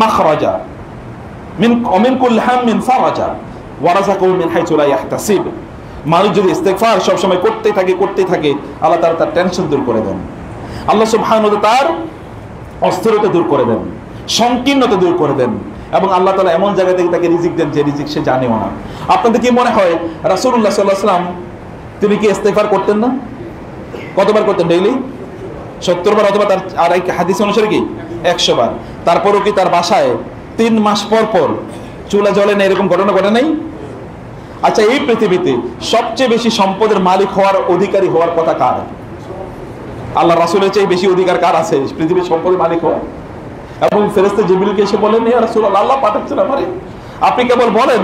মাখরাজা মিন কুল্লি হাম্মিন ফারাজা ওয়া রাযাকাহু মিন হাইথু লা ইয়াহতাসিব। মানুষ যদি ইস্তেগফার সবসময় করতেই থাকে, আল্লাহ তাআলা তার টেনশন দূর করে দেন। আল্লাহ সুবহানাহু ওয়া তাআলা তার অস্থিরতা দূর করে দেন, সংকীর্ণতা দূর করে দেন, এবং আল্লাহ তাআলা এমন জায়গা থেকে তাকে রিজিক দেন যে রিজিক সে জানেও না। আপনাদের কি মনে হয় রাসূলুল্লাহ সাল্লাল্লাহু আলাইহি ওয়াসাল্লাম তিনি কি ইস্তেগফার করতেন না? কতবার করতেন? ডেইলি 70 বার, অথবা তার আর এক হাদিস অনুসারে কি 100 বার। তারপরও কি তার বাসায় 3 মাস পর পর চুলা জ্বলে না, এরকম ঘটনা ঘটে নাই? আচ্ছা, এই পৃথিবীতে সবচেয়ে বেশি সম্পদের মালিক হওয়ার অধিকারী হওয়ার কথা কার? আল্লাহ রাসূলের চেয়ে বেশি অধিকার কার আছে পৃথিবীর সম্পদের মালিক হওয়ার? এবং ফেরেশতা জিবরিলকে এসে বলেন, ইয়া রাসূলুল্লাহ, আল্লাহ পাঠাচ্ছেন আমারে, আপনি কেবল বলেন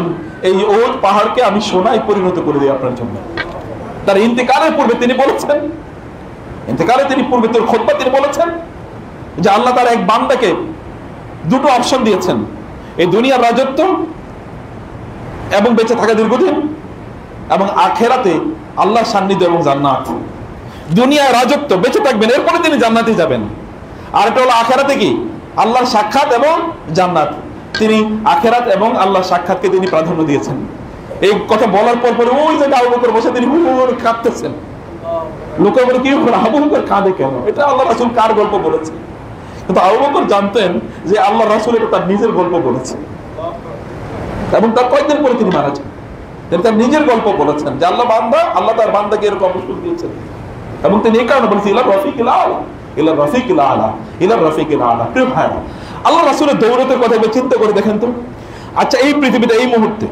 এই ওহদ পাহাড়কে আমি সোনায় পরিণত করে দিই আপনার জন্য। তার ইন্তেকালের পূর্বে তিনি বলেছেন, তোর খুতবা তিনি বলেছেন যে আল্লাহ তার এক বান্দাকে দুটো অপশন দিয়েছেন, এই দুনিয়ার রাজত্ব এবং বেঁচে থাকা দীর্ঘদিন, এবং আখেরাতে আল্লাহর সান্নিধ্য এবং জান্নাত। দুনিয়ায় রাজত্ব, বেঁচে থাকবেন, এরপরে তিনি জান্নাতে যাবেন। আর এটা হলো আখেরাতে কি আল্লাহর সাক্ষাৎ এবং জান্নাত। তিনি আখেরাত এবং আল্লাহর সাক্ষাৎকে তিনি প্রাধান্য দিয়েছেন। এই কথা বলার পর পরে ওই জায়গায় আবু বকর বসে তিনি কাঁদতেছেন। লোকের বলে কি আবু বকর কাঁদে কেন? এটা আল্লাহ রাসূল কার গল্প বলেছে? কিন্তু আবু বকর জানতেন যে আল্লাহ রাসূল এটা তার নিজের গল্প বলেছে, এবং তার কয়েকদিন পরে তিনি মারা যান। তিনি তার নিজের গল্প বলেছেন যে আল্লাহ তার বান্দাকে এরকম অবস্থা দিয়েছেন, এবং তিনি এই কারণে বলেছেন ইলা রাফিকিল আলা, ইলা রাফিকিল আলা, ইলা রাফিকিল আলা। প্রিয় ভাইরা, আল্লাহ রাসূলের দৌলতের কথা চিন্তা করে দেখেন তো। আচ্ছা, এই পৃথিবীতে এই মুহূর্তে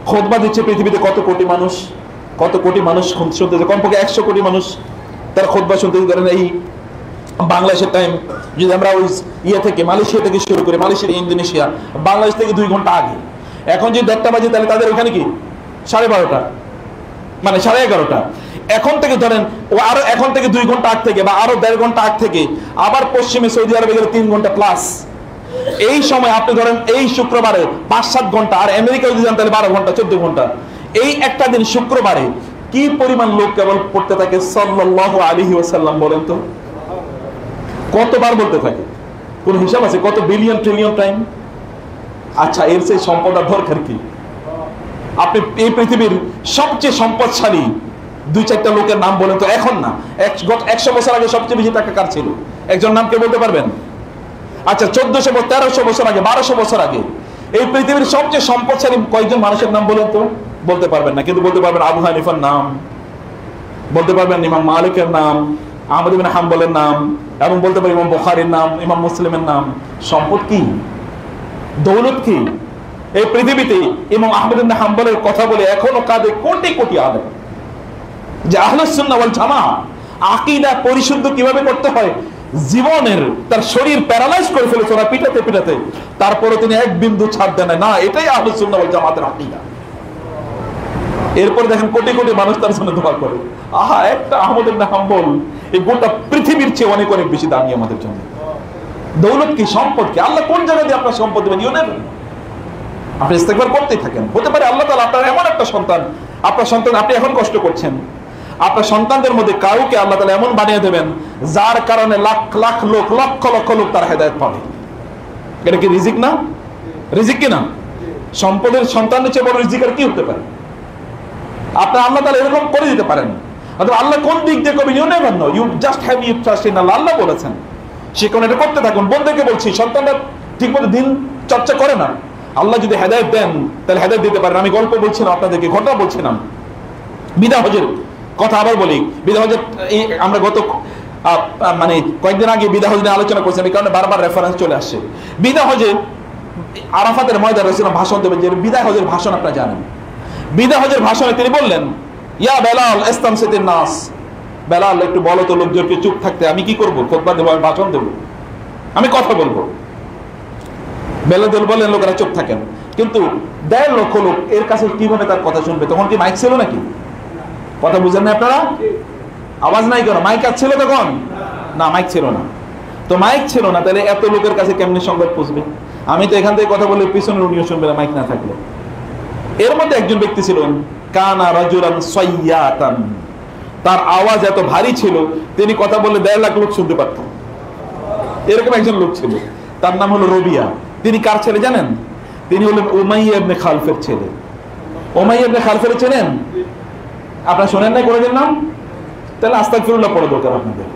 খুতবা দিচ্ছে পৃথিবীতে কত কোটি মানুষ শুনতেছে, কমপক্ষে 100 কোটি মানুষ তার খুতবা শুনতে। ধরেন এই বাংলাদেশের টাইম যদি আমরা ওই থেকে মালয়েশিয়া থেকে শুরু করি, মালয়েশিয়া, ইন্দোনেশিয়া, বাংলাদেশ থেকে 2 ঘন্টা আগে। এখন যদি 1টা বাজে তাহলে তাদের ওখানে কি 12:30, মানে 11:30। এখন থেকে ধরেন আরো এখন থেকে 2 ঘন্টা আগ থেকে বা আরো 1.5 ঘন্টা আগ থেকে আবার পশ্চিমে সৌদি আরবে গেলে 3 ঘন্টা প্লাস। এই সময় আপনি ধরেন এই শুক্রবারে 5-7 ঘন্টা, আর আমেরিকায় যদি যান তাহলে 12 ঘন্টা 14 ঘন্টা। এই একটা দিন শুক্রবারে কি পরিমাণ লোক কেবল পড়তে থাকে সাল্লাল্লাহু আলাইহি ওয়াসাল্লাম? বলেন তো কতবার বলতে থাকে? কোন হিসাব আছে? কত বিলিয়ন ট্রিলিয়ন টাইম? আচ্ছা, এর সেই সম্পদ আর দরকার কি? আপনি এই পৃথিবীর সবচেয়ে সম্পদশালী 2-4টা লোকের নাম বলেন তো। এখন না, 100 বছর আগে সবচেয়ে বেশি টাকা কার ছিল? একজন নাম কে বলতে পারবেন? আচ্ছা, 1400-1300 বছর আগে, 1200 বছর আগে এই পৃথিবীর সবচেয়ে সম্পদশালী কয়েকজন মানুষের নাম বলেন তো। বলতে পারবেন না, কিন্তু বলতে পারবেন আবু হানিফার নাম, বলতে পারবেন ইমাম মালিকের নাম, আহমদ ইবনে হাম্বলের নাম, এবং বলতে পারেন ইমাম বুখারীর নাম, ইমাম মুসলিমের নাম। সম্পদ কি? দৌলত কি? এই পৃথিবীতে ইমাম আহমদ ইবনে হাম্বলের কথা বলে এখনো কাঁদে কোটি কোটি আলেম যে আহলুস সুন্নাহ ওয়াল জামাআহ আকীদা পরিশুদ্ধ কিভাবে করতে হয়। জীবনের তার শরীর প্যারালাইজ করে ফেলেছে ওরা পিটাতে পিটাতে, তারপরে তিনি এক বিন্দু ছাড় দেন না। এটাই আহলুস সুন্নাহ ওয়াল জামাতের আকীদা। এরপর দেখেন কোটি কোটি মানুষ তার জন্য দোয়া করে। আহা, একটা আহমদ ইবনে হাম্বল এই গোটা পৃথিবীর চেয়ে অনেক অনেক বেশি দামি আমাদের জন্য। দৌলত কি? সম্পদ কি? আল্লাহ কোন জায়গা দিয়ে আপনার সম্পদ দেবেন? আপনি ইস্তেগফার করতেই থাকেন। হতে পারে আল্লাহ তাআলা আপনার এমন একটা সন্তান, আপনার সন্তান আপনি এখন কষ্ট করছেন, আপনার সন্তানদের মধ্যে কাউকে আল্লাহ তাআলা এমন বানিয়ে দেবেন যার কারণে লাখ লাখ লোক, লক্ষ লক্ষ লোক তার হেদায়েত পাবে। এটা কি রিজিক না? রিজিক কি না? সম্পদের সন্তানের চেয়ে বড় রিজিক আর কি হতে পারে? আপনি আল্লাহ তাআলা এরকম করে দিতে পারেন। অথবা আল্লাহ কোন দিক দিয়ে করবেন you never know, you just have you trust in Allah. আল্লাহ বলেছেন সে কোন এটা করতে থাকুন। বন্ধুকে বলছি, সন্তানরা ঠিকমতো দিন চর্চা করে না, আল্লাহ যদি হেদায়েত দেন তাহলে হেদায়েত দিতে পারেন। আমি গল্প বলছিলাম আপনাদেরকে, ঘটনা বলছিলাম বিদা হজের কথা। আবার বলি, বিদা হজের আমরা গত মানে কয়েকদিন আগে বিদা হজ নিয়ে আলোচনা করছিলাম, এই কারণে বারবার রেফারেন্স চলে আসছে। বিদা হজে আরাফাতের ময়দানে রাসূলুল্লাহ ভাষণ দেবেন, যে বিদায় হজের ভাষণ আপনারা জানেন। বিদায় হজের ভাষণে তিনি বললেন, ইয়া বেলাল ইস্তামসিতিন নাস, বেলাল একটু বলো তো লোকজনকে চুপ থাকতে। আমি কি করব? খুতবা দেব, আমি ভাষণ দেব, আমি কথা বলবো। বেলাল বললেন লোকেরা চুপ থাকেন। কিন্তু 1.5 লক্ষ লোক এর কাছে কিভাবে তার কথা শুনবে? তখন কি মাইক ছিল নাকি? কথা বুঝেন না আপনারা? আওয়াজ নাই কেন? মাইক ছিল তখন? না, মাইক ছিল না। তো মাইক ছিল না, তাহলে এত লোকের কাছে কেমনে সংবাদ পৌঁছবে? আমি তো এখান থেকে কথা বলে পিছনের উনিও শুনবে না, মাইক না থাকলে। এর মধ্যে একজন ব্যক্তি ছিলেন, কানা রাজুলান সাইয়াতান, তার আওয়াজ এত ভারী ছিল তিনি কথা বললে 1.5 লাখ লোক শুনতে পারত। এরকম একজন লোক ছিল, তার নাম হলো রবিয়া। তিনি কার ছেলে জানেন? তিনি হলেন উমাইয়া ইবনে খালফের ছেলে। উমাইয়া ইবনে খালফের চেনেন? আপনারা শোনেন নাই কোনোদিন নাম? তাহলে আস্তাগফিরুল্লাহ পড়া দরকার আপনাদের।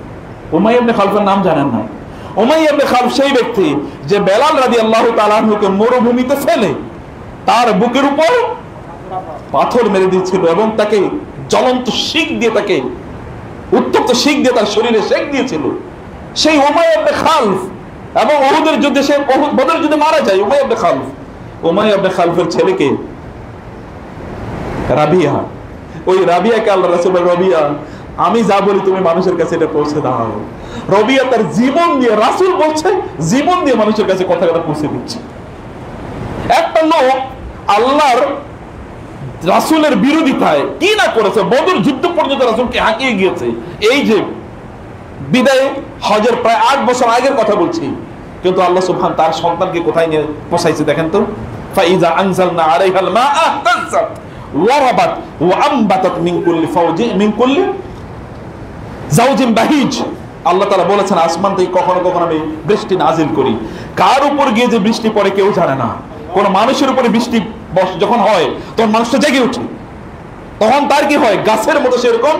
উমাইয়া ইবনে খালফের নাম জানেন না? উমাইয়া ইবনে খালফ সেই ব্যক্তি যে বেলাল রাদিয়াল্লাহু তাআলা আনহুকে মরুভূমিতে ফেলে তার বুকের উপর পাথর মেরে দিয়েছিল এবং তাকে জ্বলন্ত শিক দিয়ে, তাকে উত্তপ্ত শিক দিয়ে তার শরীরে শেক দিয়েছিল। সেই উমাইয়া ইবনে খালফ এবং উহুদের যুদ্ধে, সে বদরের যুদ্ধে মারা যায় উমাইয়া ইবনে খালফ। উমাইয়া ইবনে খালফের ছেলেকে রাবিয়া, ওই রাবিয়াকে আল্লাহ রাসূল বলেন, রবিয়া আমি যা বলি তুমি মানুষের কাছে এটা পৌঁছে দাও। রবিয়া তার জীবন দিয়ে, রাসূল বলছে জীবন দিয়ে মানুষের কাছে কথাটা পৌঁছে দিচ্ছে। একটা লোক আল্লাহর রাসূলের বিরোধিতায় কি না করেছে, বদর যুদ্ধ পর্যন্ত রাসূলকে হাঁকিয়ে গিয়েছে। এই যে বিদায় হজের প্রায় 8 বছর আগের কথা বলছি, কিন্তু আল্লাহ সুবহান তার সন্তানকে কোথায় নিয়ে পৌঁছাইছে দেখেন তো। ফাইজা আনজালনা আলাইহাল মাআ তাযাত ওয়ারাবাত ওয়া আমবাতাত মিন কুল্লি জাওজিন বাহিজ। আল্লাহ তাআলা বলেছেন আসমান থেকে কখনো কখনো আমি বৃষ্টি নাজিল করি। কার উপর গিয়ে যে বৃষ্টি পড়ে কেউ জানে না। কোন মানুষের উপরে বৃষ্টি যখন হয় তখন মানুষটা জেগে ওঠে, তখন তার কি হয়, গাছের মতো সেরকম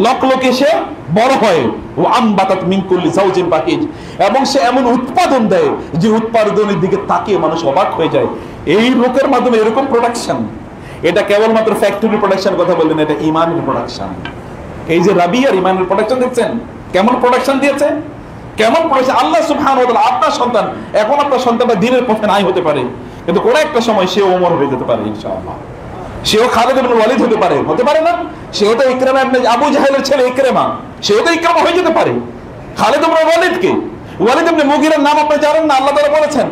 লকলকে সে বড় হয়। ও আমবাতাত মিন কুল্লি জাওজিন বাহিজ, এবং সে এমন উৎপাদন দেয় যে উৎপাদনের দিকে তাকিয়ে মানুষ অবাক হয়ে যায়। এই লোকের মাধ্যমে এরকম প্রোডাকশন, এটা কেবলমাত্র ফ্যাক্টরি প্রোডাকশন কথা বললেন, এটা ইমানের প্রোডাকশন। এই যে রাবিয়ার ইমানের প্রোডাকশন দেখছেন কেমন প্রোডাকশন দিয়েছে, কেমন প্রোডাকশন। আল্লাহ সুবহানাহু ওয়া তাআলা আপনার সন্তান, এখন আপনার সন্তানটা দিনের পথে নাই হতে পারে, কিন্তু কোন একটা সময় সে ওমর হয়ে যেতে পারে ইনশাআল্লাহ। সেও খালিদ ইবনে ওয়ালিদ হতে পারে, হতে পারে না? সেও তো ইকরামা ইবনে আবু জাহেলের ছেলে ইকরামা, সেও তো ইকরামা হয়ে যেতে পারে। খালিদ ইবনে ওয়ালিদকে, ওয়ালিদ ইবনে মুগিরার নাম আপনি জানেন না? আল্লাহ তাআলা বলেছেন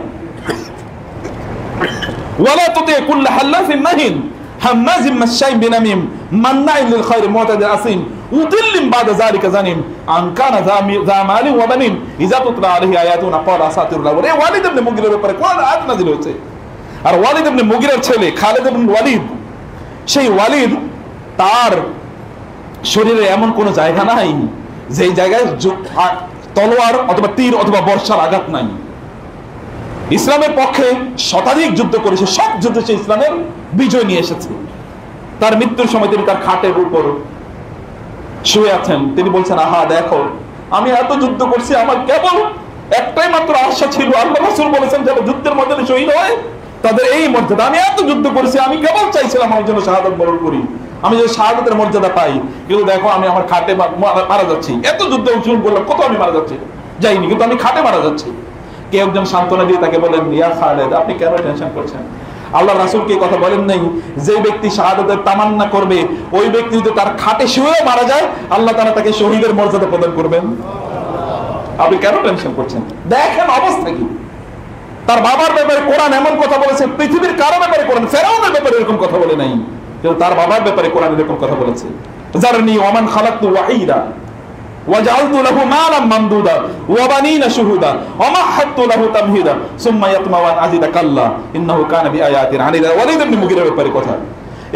ওয়ালা তুতি কুল্লা হাল্লাফিন মাহিন হাম্মাজিম মাশাইম বিনামিম মান্নাইন লিল খায়র মুতাদিল আসিম উতিল্লিম বাদা যালিকা জানিম আন কানা যা মালি ওয়া বানিন ইযা তুতলা আলাইহি আয়াতুনা ক্বালা আসাতিরুল আওয়ালিন। ওয়ালিদ ইবনে মুগিরার ব্যাপারে কোরআন আয়াত নাযিল হয়েছে। আর ওয়ালিদ ইবনে মুগিরার ছেলে খালিদ ইবনে ওয়ালিদ, সেই ওয়ালিদ তার শরীরে এমন কোন জায়গা নাই যেই জায়গায় তলোয়ার অথবা তীর অথবা বর্ষার আঘাত নাই। ইসলামের পক্ষে শতাধিক যুদ্ধ করেছে, সব যুদ্ধে সে ইসলামের বিজয় নিয়ে এসেছে। তার মৃত্যুর সময় তিনি তার খাটের উপর শুয়ে আছেন, তিনি বলছেন আহা দেখো আমি এত যুদ্ধ করছি, আমার কেবল একটাই মাত্র আশা ছিল, আল্লাহ রাসূল বলেছেন যারা যুদ্ধের মধ্যে শহীদ হয় তাদের এই মর্যাদা। আমি এত যুদ্ধ করেছি, আমি কেবল চাইছিলাম আমি যেন শাহাদাত বরণ করি, আমি যেন শাহাদাতের মর্যাদা পাই, কিন্তু দেখো আমি আমার খাটে মারা যাচ্ছি। এত যুদ্ধ অংশগ্রহণ করলাম, কত আমি মারা যাচ্ছি যাইনি, কিন্তু আমি খাটে মারা যাচ্ছি। কে একজন সান্ত্বনা দিয়ে তাকে বলেন ইয়া খালিদ আপনি কেন টেনশন করছেন? আল্লাহ রাসূলকে এই কথা বলেন নাই যে ব্যক্তি শাহাদাতের তামান্না করবে ওই ব্যক্তি যদি তার খাটে শুয়েও মারা যায় আল্লাহ তাআলা তাকে শহীদের মর্যাদা প্রদান করবেন? আপনি কেন টেনশন করছেন? দেখেন অবস্থা কি। তার বাবার ব্যাপারে কোরআন এমন কথা বলেছে, পৃথিবীর কারো ব্যাপারে কোরআন, ফেরাউনের ব্যাপারে এরকম কথা বলে নাই, কিন্তু তার বাবার ব্যাপারে কোরআন এরকম কথা বলেছে। জারনি ওয়ামান খালাকতু ওয়াহিদা ওয়াজআলতু লাহু মালাম মামদুদা ওয়া বানিনা শুহুদা ওয়া মাহাদতু লাহু তামহিদা সুম্মা ইয়াতমা ওয়া আজিদা কাল্লা ইন্নাহু কানা বিআয়াতিনা আনিদা। ওয়ালিদ ইবনে মুগিরার ব্যাপারে কথা,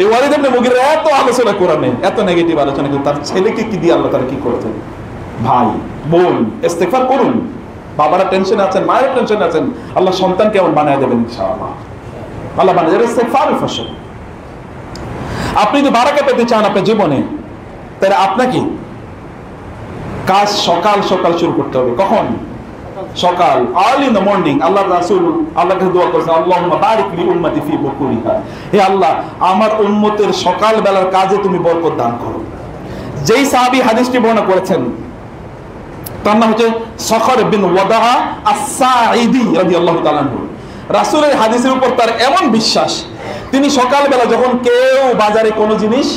এই ওয়ালিদ ইবনে মুগিরা এত আলোচনা কোরআনে, এত নেগেটিভ আলোচনা, কিন্তু তার ছেলেকে কি দিয়ে আল্লাহ তাআলা কি করেছেন? ভাই বোন ইস্তেগফার করুন। বাবারা টেনশন আছেন, মায়ের টেনশন আছেন, আল্লাহ সন্তান কেমন বানায় দেবেন ইনশাআল্লাহ। আল্লাহ বানায় দেবেন ইস্তেগফারের ফসল। আপনি যদি বারাকা পেতে চান আপনার জীবনে, তাহলে আপনাকে কাজ সকাল সকাল শুরু করতে হবে। কখন? সকাল, আর্লি ইন দ্য মর্নিং। আল্লাহর রাসূল আল্লাহর কাছে দোয়া করেছেন আল্লাহুম্মা বারিক লি উম্মতি ফি বুকুরিহা, হে আল্লাহ আমার উম্মতের সকাল বেলার কাজে তুমি বরকত দান করো। যেই সাহাবী হাদিসটি বর্ণনা করেছেন তার নাম হচ্ছে সখর বিন ওয়াদাহা আস-সাঈদি রাদিয়াল্লাহু তাআলা আনহু। রাসূলের হাদিসের উপর তার এমন বিশ্বাস, তিনি সকালবেলা যখন কেউ বাজারে কোনো জিনিস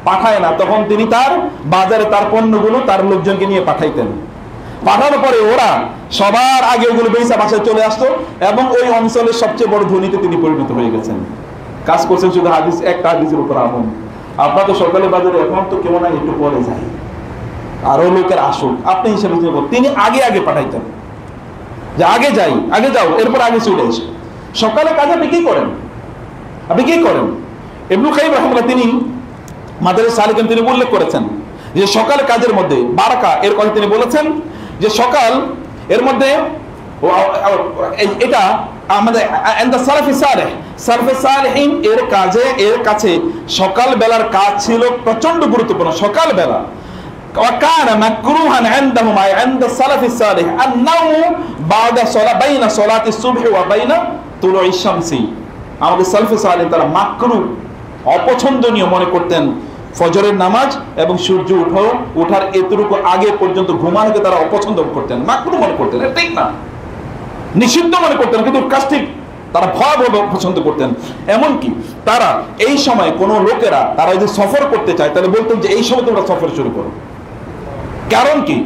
পাঠায় না তখন তিনি তার বাজারে তার পণ্যগুলো তার লোকজনকে নিয়ে পাঠাইতেন। পাঠানোর পরে ওরা সবার আগে ওগুলো বেচা বাসায় চলে আসতো এবং ওই অঞ্চলের সবচেয়ে বড় ধনীতে তিনি পরিণত হয়ে গেছেন। কাজ করছেন শুধু হাদিস, একটা হাদিসের উপর আমল। আপনার তো সকালে বাজারে এখন তো কেমন একটু পরে যায়, আরো লোকের আসুক আপনি হিসেবে তিনি আগে আগে পাঠাইতেন যে আগে যাই, আগে যাও, এরপর আগে চলে এসে সকালে কাজ আপনি কি করেন? আপনি কি করেন? ইবনে কাইয়িম রাহিমাহুল্লাহ তিনি মাদারিস সালিকিন তিনি উল্লেখ করেছেন যে সকাল কাজের মধ্যে বারাকা এর কথা তিনি বলেছেন যে সকাল এর মধ্যে এটা আমাদের সালফে সালেহিন এর কাছে সকাল বেলার কাজ ছিল প্রচন্ড গুরুত্বপূর্ণ। সকাল বেলা وكان مكروها عندهم أي عند السلف الصالح النوم بعد صلاة بين صلاة الصبح وبين طلوع الشمس। আমাদের সালফে সালেহ তারা মাকরুহ অপছন্দনীয় মনে করতেন ফজরের নামাজ এবং সূর্য ওঠার এতটুকু আগে পর্যন্ত ঘুমানোকে তারা অপছন্দ করতেন, মাকরুহ মনে করতেন। এটা ঠিক না, নিষিদ্ধ মনে করতেন, কিন্তু কাজ ঠিক। তারা ভয়াবহ পছন্দ করতেন। এমনকি তারা এই সময় কোন লোকেরা তারা যদি সফর করতে চায় তাহলে বলতেন যে এই সময় তোমরা সফর শুরু করো। কারণ কি?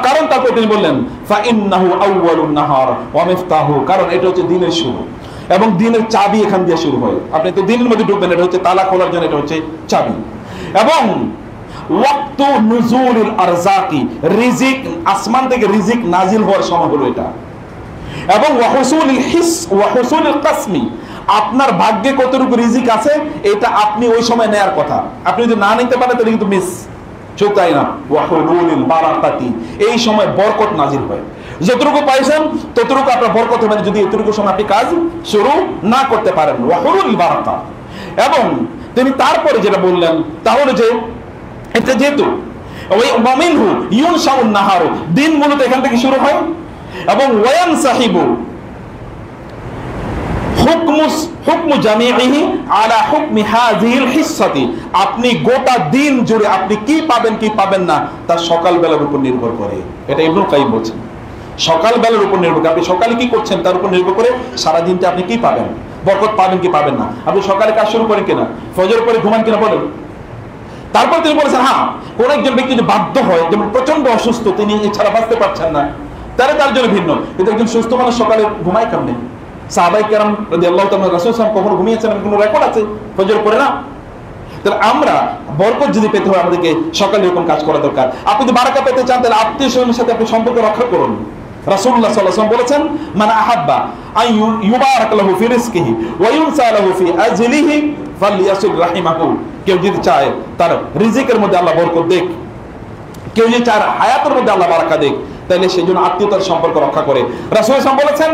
কারণ তারপর তিনি বললেন ফাইন্নাহু আউয়ালুন নাহার ওয়া মিফতাহু, কারণ এটা হচ্ছে দিনের শুরু এবং দিনের চাবি এখান দিয়ে শুরু হয়। আপনি তো দিনের মধ্যে ঢুকবেন, এটা হচ্ছে তালা খোলার জন্য, এটা হচ্ছে চাবি। এবং ওয়াক্তু নুজুলুল আরজাকি, রিজিক আসমান থেকে রিজিক নাজিল হওয়ার সময় হলো এটা। এবং ওয়াহুসুলুল হিস ওয়াহুসুলুল কাসমি, আপনার ভাগ্যে কতটুকু রিজিক আছে এটা আপনি ওই সময় নেয়ার কথা। আপনি যদি না নিতে পারেন তাহলে কিন্তু মিস। শুধু তাই না, ওয়াহুলুল বারাকাতি, এই সময় বরকত নাজিল হয়। যতটুকু পাইছেন ততটুকু আপনার বরকত হবে যদি এতটুকু সময় আপনি কাজ শুরু না করতে পারেন। ওয়াহুলুল বারাকা। এবং তিনি তারপরে যেটা বললেন তাহলে যে এটা যেহেতু ওই ওয়ামিনহু ইউনশাউন নাহার, দিন মূলত এখান থেকে শুরু হয়। এবং ওয়ান সাহিবু হুকমু জামিইহি আলা হুকমি হাযিহিল হিসসাতি, আপনি গোটা দিন জুড়ে আপনি কি পাবেন কি পাবেন না তা সকাল বেলার উপর নির্ভর করে। এটা ইবনুল কাইয়িম বলছেন, সকাল বেলার উপর নির্ভর করে। আপনি সকালে কি করছেন তার উপর নির্ভর করে সারা দিনটা আপনি কি পাবেন, বরকত পাবেন কি পাবেন না। আপনি সকালে কাজ শুরু করেন কিনা, ফজর পরে ঘুমান কিনা বলেন। তারপর তিনি বলেছেন হ্যাঁ, কোন একজন ব্যক্তি যদি বাধ্য হয়, যেমন প্রচন্ড অসুস্থ, তিনি এছাড়া বাঁচতে পারছেন না, তাহলে তার জন্য ভিন্ন। কিন্তু একজন সুস্থ মানুষ সকালে ঘুমায় কেমনে? সাহাবায়ে কেরাম রাদিয়াল্লাহু তাআলা রাসূল সাল্লাল্লাহু আলাইহি ওয়াসাল্লাম কখনো ঘুমিয়েছেন কোনো রেকর্ড আছে? ফজর পড়ে না। তাহলে আমরা বরকত যদি পেতে হয় আমাদেরকে সকালে এরকম কাজ করা দরকার। আপনি যদি বারাকা পেতে চান তাহলে আত্মীয় স্বজনের সাথে আপনি সম্পর্ক রক্ষা করুন। রাসূলুল্লাহ সাল্লাল্লাহু আলাইহি ওয়াসাল্লাম বলেছেন মান আহাব্বা আন ইউবারাক লাহু ফি রিজকিহি ওয়া ইউনসা লাহু ফি আজলিহি ফালইয়াসিল রাহিমাহু, কেউ যদি চায় তার রিজিকের মধ্যে আল্লাহ বরকত দেখ, কেউ যদি চায় হায়াতের মধ্যে আল্লাহ বারাকা দেখ, তাহলে সেই জন্য আত্মীয়তার সম্পর্ক রক্ষা করে। রাসূল সাল্লাল্লাহু আলাইহি ওয়াসাল্লাম বলেছেন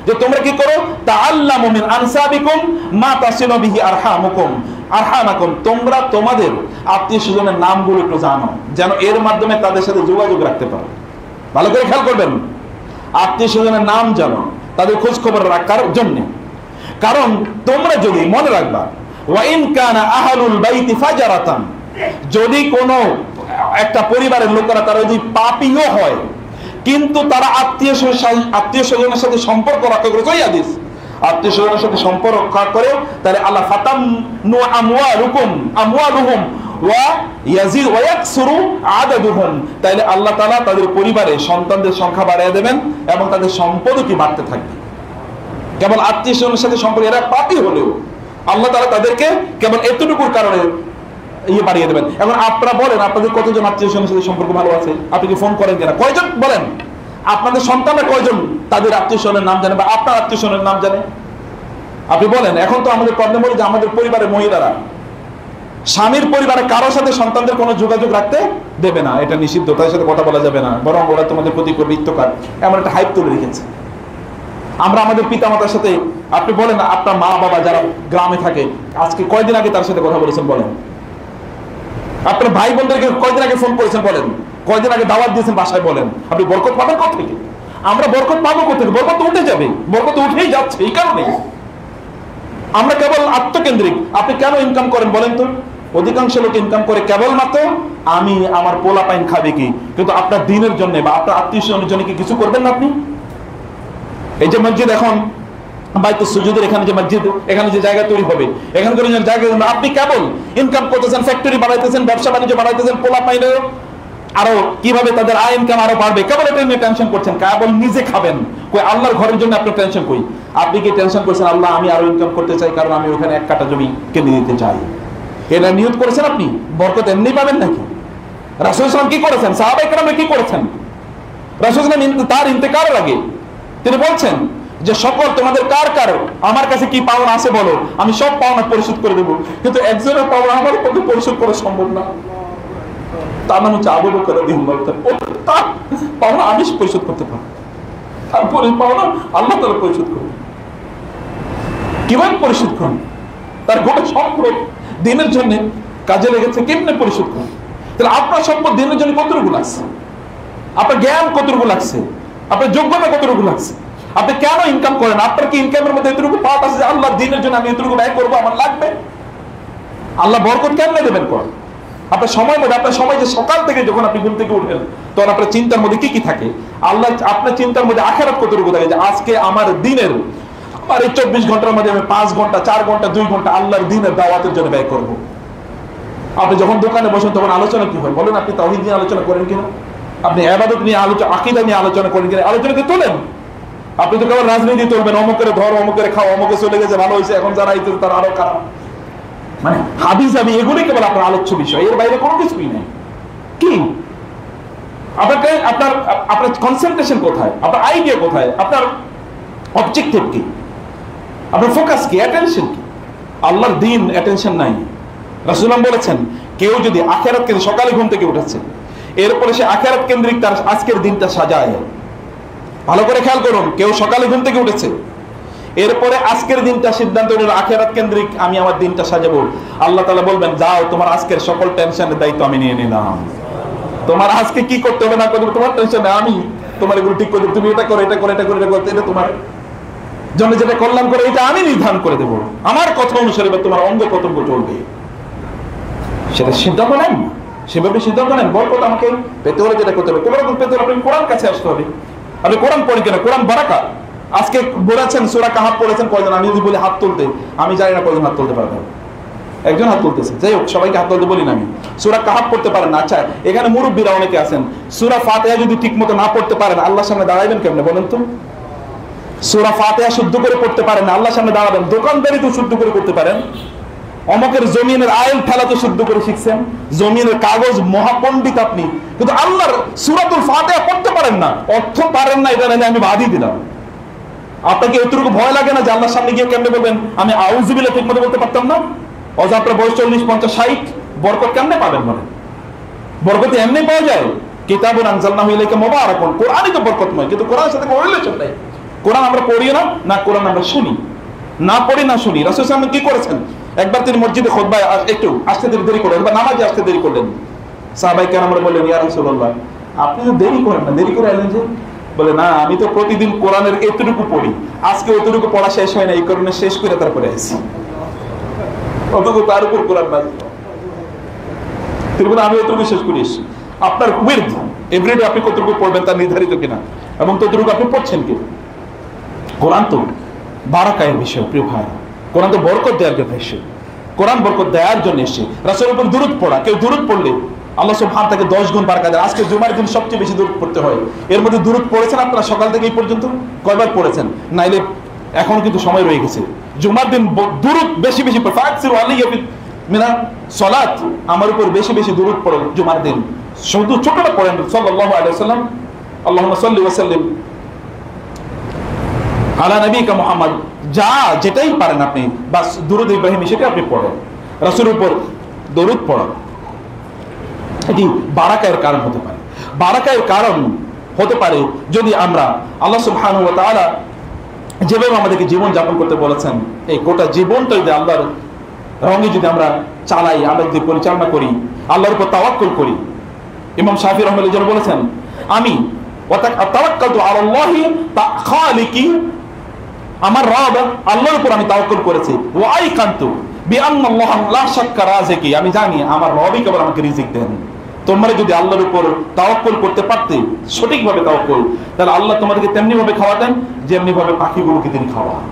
যে তোমরা কি করো, তাআল্লামু মিন আনসাবিকুম মা তাসিলু বিহি আরহামাকুম, তোমরা তোমাদের আত্মীয় স্বজনের নামগুলো একটু জানো, যেন এর মাধ্যমে তাদের সাথে যোগাযোগ রাখতে পারো। ভালো করে খেয়াল করবেন, আত্মীয় স্বজনের নাম জানো, তাদের খোঁজ খবর রাখার জন্য। কারণ তোমরা যদি মনে রাখবা ওয়া ইন কানা আহলুল বাইতি ফাজারাতান, যদি কোনো একটা পরিবারের লোকেরা তারা যদি পাপীও হয় কিন্তু তারা আত্মীয় স্বজনের সাথে সম্পর্ক রক্ষা করে, ওই হাদিস, আত্মীয় স্বজনের সাথে সম্পর্ক রক্ষা করে, তাহলে আল্লাহ ফাতামনু আমওয়ালুহুম ওয়া ইয়াজিদ ওয়া ইয়াকসুরু আদাদুহুম, তাহলে আল্লাহ তাআলা তাদের পরিবারে সন্তানদের সংখ্যা বাড়িয়ে দেবেন এবং তাদের সম্পদও কি বাড়তে থাকবে। কেবল আত্মীয় স্বজনের সাথে সম্পর্ক, এরা পাপী হলেও আল্লাহ তাআলা তাদেরকে কেবল এতটুকুর কারণে বাড়িয়ে দেবেন। এখন আপনারা বলেন আপনাদের কতজন আত্মীয় স্বজনের সাথে সম্পর্ক ভালো আছে? আপনি কি ফোন করেন কিনা? কয়জন বলেন? আপনাদের সন্তানরা কয়জন তাদের আত্মীয় স্বজনের নাম জানে বা আপনার আত্মীয় স্বজনের নাম জানে? আপনি বলেন। এখন তো আমাদের প্রবলেম হলো যে আমাদের পরিবারের মহিলারা স্বামীর পরিবারে কারোর সাথে সন্তানদের কোনো যোগাযোগ রাখতে দেবে না, এটা নিষিদ্ধ, তাদের সাথে কথা বলা যাবে না, বরং ওরা তোমাদের প্রতি করবে ইত্যকার, এমন একটা হাইপ তুলে রেখেছে। আমরা আমাদের পিতামাতার সাথে, আপনি বলেন আপনার মা বাবা যারা গ্রামে থাকে আজকে কয়দিন আগে তার সাথে কথা বলেছেন বলেন? আপনার ভাই বোনদেরকে কয়দিন আগে ফোন করেছেন বলেন? কয়দিন আগে দাওয়াত দিয়েছেন বাসায় বলেন? আপনি বরকত পাবেন কোথা থেকে? আমরা বরকত পাবো কোথা থেকে? বরকত উঠে যাবে, বরকত উঠেই যাচ্ছে। এই কারণে আমরা কেবল আত্মকেন্দ্রিক। আপনি কেন ইনকাম করেন বলেন তো? অধিকাংশ লোক ইনকাম করে কেবলমাত্র আমি আমার পোলা পাইন খাবে কি, কিন্তু আপনার দিনের জন্য বা আপনার আত্মীয় স্বজনের জন্য কি কিছু করবেন না আপনি? এই যে মসজিদ এখন বাইতুল সুজুদের এখানে যে মসজিদ, এখানে যে জায়গা তৈরি হবে, এখানে করে জায়গা আপনি কেবল ইনকাম করতেছেন, ফ্যাক্টরি বাড়াইতেছেন, ব্যবসা বাণিজ্য বাড়াইতেছেন, পোলা পাইনের আরো কিভাবে তাদের আয় ইনকাম আরো বাড়বে, কেবল এটা নিয়ে টেনশন করছেন। কেবল নিজে খাবেন, কই আল্লাহর ঘরের জন্য আপনার টেনশন কই? আপনি কি টেনশন করছেন আল্লাহ আমি আরো ইনকাম করতে চাই কারণ আমি ওখানে 1 কাঠা জমি কিনে দিতে চাই? এটা নিয়ত করেছেন আপনি? বরকত এমনি পাবেন নাকি? রাসূল সাল্লাল্লাহু আলাইহি ওয়াসাল্লাম কি করেছেন? সাহাবায়ে কেরাম কি করেছেন? রাসূল সাল্লাল্লাহু আলাইহি ওয়াসাল্লাম তার ইন্তেকালের আগে তিনি বলছেন যে সকল তোমাদের কার কার আমার কাছে কি পাওনা আছে বলো, আমি সব পাওনা পরিশোধ করে দেবো। কিন্তু একজনের পাওনা আমার পক্ষে পরিশোধ করা সম্ভব না। তার নাম হচ্ছে আবু বকর রাদিয়াল্লাহু তাআলা। তার পাওনা আমি পরিশোধ করতে পারবো, তারপরে পাওনা আল্লাহ তাআলা পরিশোধ করবে। কিভাবে পরিশোধ করুন? তার গোটা সম্পদ দিনের জন্য কাজে লেগেছে, কেমনে পরিশোধ করুন? তাহলে আপনার সম্পদ দিনের জন্য কতটুকু লাগছে? আপনার জ্ঞান কতটুকু লাগছে? আপনার যোগ্যতা কতটুকু লাগছে? আপনি কেন ইনকাম করেন? আপনার কি ইনকামের মধ্যে এতটুকু পার্ট আছে যে আল্লাহ দিনের জন্য আমি এতটুকু ব্যয় করবো, আমার লাগবে? আল্লাহ বরকত কেমনে দেবেন? কর আপনার সময় মধ্যে, আপনার সময় যে সকাল থেকে যখন আপনি ঘুম থেকে উঠেন তখন আপনার চিন্তার মধ্যে কি কি থাকে? আল্লাহ আপনার চিন্তার মধ্যে আখিরাত কতটুকু থাকে যে আজকে আমার দিনের, আমার এই 24 ঘন্টার মধ্যে আমি 5 ঘন্টা 4 ঘন্টা 2 ঘন্টা আল্লাহর দিনের দাওয়াতের জন্য ব্যয় করবো। আপনি যখন দোকানে বসেন তখন আলোচনা কি হয় বলেন? আপনি তাওহীদ নিয়ে আলোচনা করেন কিনা? আপনি ইবাদত নিয়ে আলোচনা, আকীদা নিয়ে আলোচনা করেন কিনা? আলোচনাকে তোলেন। আপনি তো কেবল রাজনীতি তুলবেন, অমুকের ধর, অমুকের খাও, অমুকে চলে গেছে ভালো হয়েছে, এখন যারা আইতে তার আরো খারাপ, মানে হাদিস আমি এগুলি কেবল আপনার আলোচ্য বিষয়, এর বাইরে কোনো কিছুই নেই। কি আপনাকে আপনার আপনার কনসেন্ট্রেশন কোথায়? আপনার আইডিয়া কোথায়? আপনার অবজেক্টিভ কি? আপনার ফোকাস কি? অ্যাটেনশন কি? আল্লাহর দিন অ্যাটেনশন নাই। রাসূলুল্লাহ বলেছেন কেউ যদি আখিরাত কেন্দ্রিক, সকালে ঘুম থেকে উঠেছে এরপরে সে আখিরাত কেন্দ্রিক তার আজকের দিনটা সাজায়, ভালো করে খেয়াল করুন, কেউ সকালে ঘুম থেকে উঠেছে এরপরে আজকের দিনটা সিদ্ধান্ত নিল আখিরাত কেন্দ্রিক আমি আমার দিনটা সাজাবো, আল্লাহ তাআলা বলবেন যাও তোমার আজকের সকল টেনশনের দায়িত্ব আমি নিয়ে নিলাম। তোমার আজকে কি করতে হবে না করতে হবে তোমার টেনশন নেই, আমি তোমার এগুলো ঠিক করে দেব। তুমি এটা করো, এটা করে, এটা করে, এটা করতে, এটা তোমার জন্য যেটা কল্যাণ করে এটা আমি নির্ধারণ করে দেবো। আমার কথা অনুসারে তোমার অঙ্গ প্রত্যঙ্গ চলবে, সেটা সিদ্ধান্ত নেন। সেভাবে সিদ্ধান্ত নেন। বরকত আমাকে পেতে হলে যেটা করতে হবে, কোরআন পেতে হলে আপনি কোরআন কাছে আসতে হবে। আপনি কোরআন পড়েন কেন? কোরআন বারাকা। আজকে বলেছেন সূরা কাহাফ পড়েছেন কয়জন? আমি যদি বলি হাত তুলতে, আমি জানি না কয়জন হাত তুলতে পারবে। একজন হাত তুলতেছে, যাই হোক সবাইকে হাত তুলতে বলি না আমি। সূরা কাহাফ পড়তে পারেন না, আচ্ছা এখানে মুরব্বীরা অনেকে আছেন, সূরা ফাতিহা যদি ঠিকমতো না পড়তে পারেন আল্লাহর সামনে দাঁড়াইবেন কেমনে বলেন তো? সূরা ফাতিহা শুদ্ধ করে পড়তে পারেন না, আল্লাহর সামনে দাঁড়াবেন? দোকানদারি তো শুদ্ধ করে করতে পারেন, অমকের জমিনের আইল ফেলা তো শুদ্ধ করে শিখছেন, জমিনের কাগজ মহাপণ্ডিত আপনি, কিন্তু আল্লাহর সূরাতুল ফাতিহা পড়তে পারেন না, অর্থ পারেন না, এটা নিয়ে আমি বাদই দিলাম। আপনাকে এতটুকু ভয় লাগে না যে আল্লাহর সামনে গিয়ে কেমনে বলবেন আমি আউযু বিল্লাহ ঠিকমতো বলতে পারতাম না? অজ আপনার বয়স 40, 50, 60, বরকত কেমনে পাবেন? বলেন বরকত এমনি পাওয়া যায়? কিতাবুন আনজালনাহু ইলাইকা মুবারাকুন, কোরআনই তো বরকতময়, কিন্তু কোরআনের সাথে কোনো রিলেশন নাই। কোরআন আমরা পড়ি না কোরআন আমরা শুনি, না পড়ি না শুনি। রাসূল সাল্লাল্লাহু আলাইহি ওয়াসাল্লাম কি করেছেন? একবার তিনি মসজিদে খুতবায় একটু আসতে দেরি করলেন, বা নামাজে আসতে দেরি করলেন। সাহাবায়ে কেরামরা বললেন ইয়া রাসূলুল্লাহ আপনি তো দেরি করেন না, দেরি করে এলেন যে? বলে না আমি তো প্রতিদিন কোরআনের এতটুকু পড়ি, আজকে এতটুকু পড়া শেষ হয় না, এই কারণে শেষ করে তারপরে আসি। অতটুকু তার উপর কোরআন নাযিল, তিনি বলেন আমি এতটুকু শেষ করি এসেছি। আপনার উইথ এভরিডে আপনি কতটুকু পড়বেন তার নির্ধারিত কিনা, এবং ততটুকু আপনি পড়ছেন কি? কোরআন তো বারাকায়ের বিষয় প্রিয় ভাই, কোরআন তো বরকত দেওয়ার জন্য এসে, কোরআন বরকত দেওয়ার জন্য এসে। রাসূলের উপর দুরূদ পড়া, কেউ দুরূদ পড়লে আল্লাহ সুবহানাহু তাকে 10 গুণ বারাকা দেয়। আজকে জুমার দিন সবচেয়ে বেশি দুরূদ পড়তে হয়, এর মধ্যে দুরূদ পড়েছেন আপনারা সকাল থেকে এই পর্যন্ত কয়বার পড়েছেন? নাইলে এখন কিন্তু সময় রয়ে গেছে। জুমার দিন দুরূদ বেশি বেশি পড়ে, ফাকসিরু আলাইয়া মিনা সালাত, আমার উপর বেশি বেশি দুরূদ পড়েন জুমার দিন। শুধু ছোটটা পড়েন সাল্লাল্লাহু আলাইহি ওয়াসাল্লাম, আল্লাহুম্মা সাল্লি ওয়া সাল্লিম আলা নবিকা মুহাম্মদ, যা যেটাই পারেন আপনি, বাস দুরূদ ইব্রাহিম সেটা আপনি পড়েন। রাসূলের উপর দরুদ পড়া এটি বারাকায়ের কারণ হতে পারে। বারাকায়ের কারণ হতে পারে যদি আমরা আল্লাহ সুবহানাহু ওয়া তাআলা যেভাবে আমাদেরকে জীবন যাপন করতে বলেছেন, এই গোটা জীবনটা যদি আল্লাহর রঙে যদি আমরা চালাই, আমরা যদি পরিচালনা করি, আল্লাহর উপর তাওয়াক্কুল করি। ইমাম শাফিঈ রাহমাতুল্লাহ বলেছেন আমি তাওয়াক্কালতু আলাল্লাহি খালিকি, আমার রব আল্লাহর উপর আমি তাওয়াক্কুল করেছি, ওয়া আইকানতু বিআন্নাল্লাহ লা শাক্কা রাযিকি, আমি জানি আমার রবই কেবল আমাকে রিজিক দেন। তোমরা যদি আল্লাহর উপর তাওয়াক্কুল করতে পারতে, সঠিকভাবে তাওয়াক্কুল, তাহলে আল্লাহ তোমাদেরকে তেমনি ভাবে খাওয়াতেন যেমনি ভাবে পাখিগুলোকে তিনি খাওয়ান।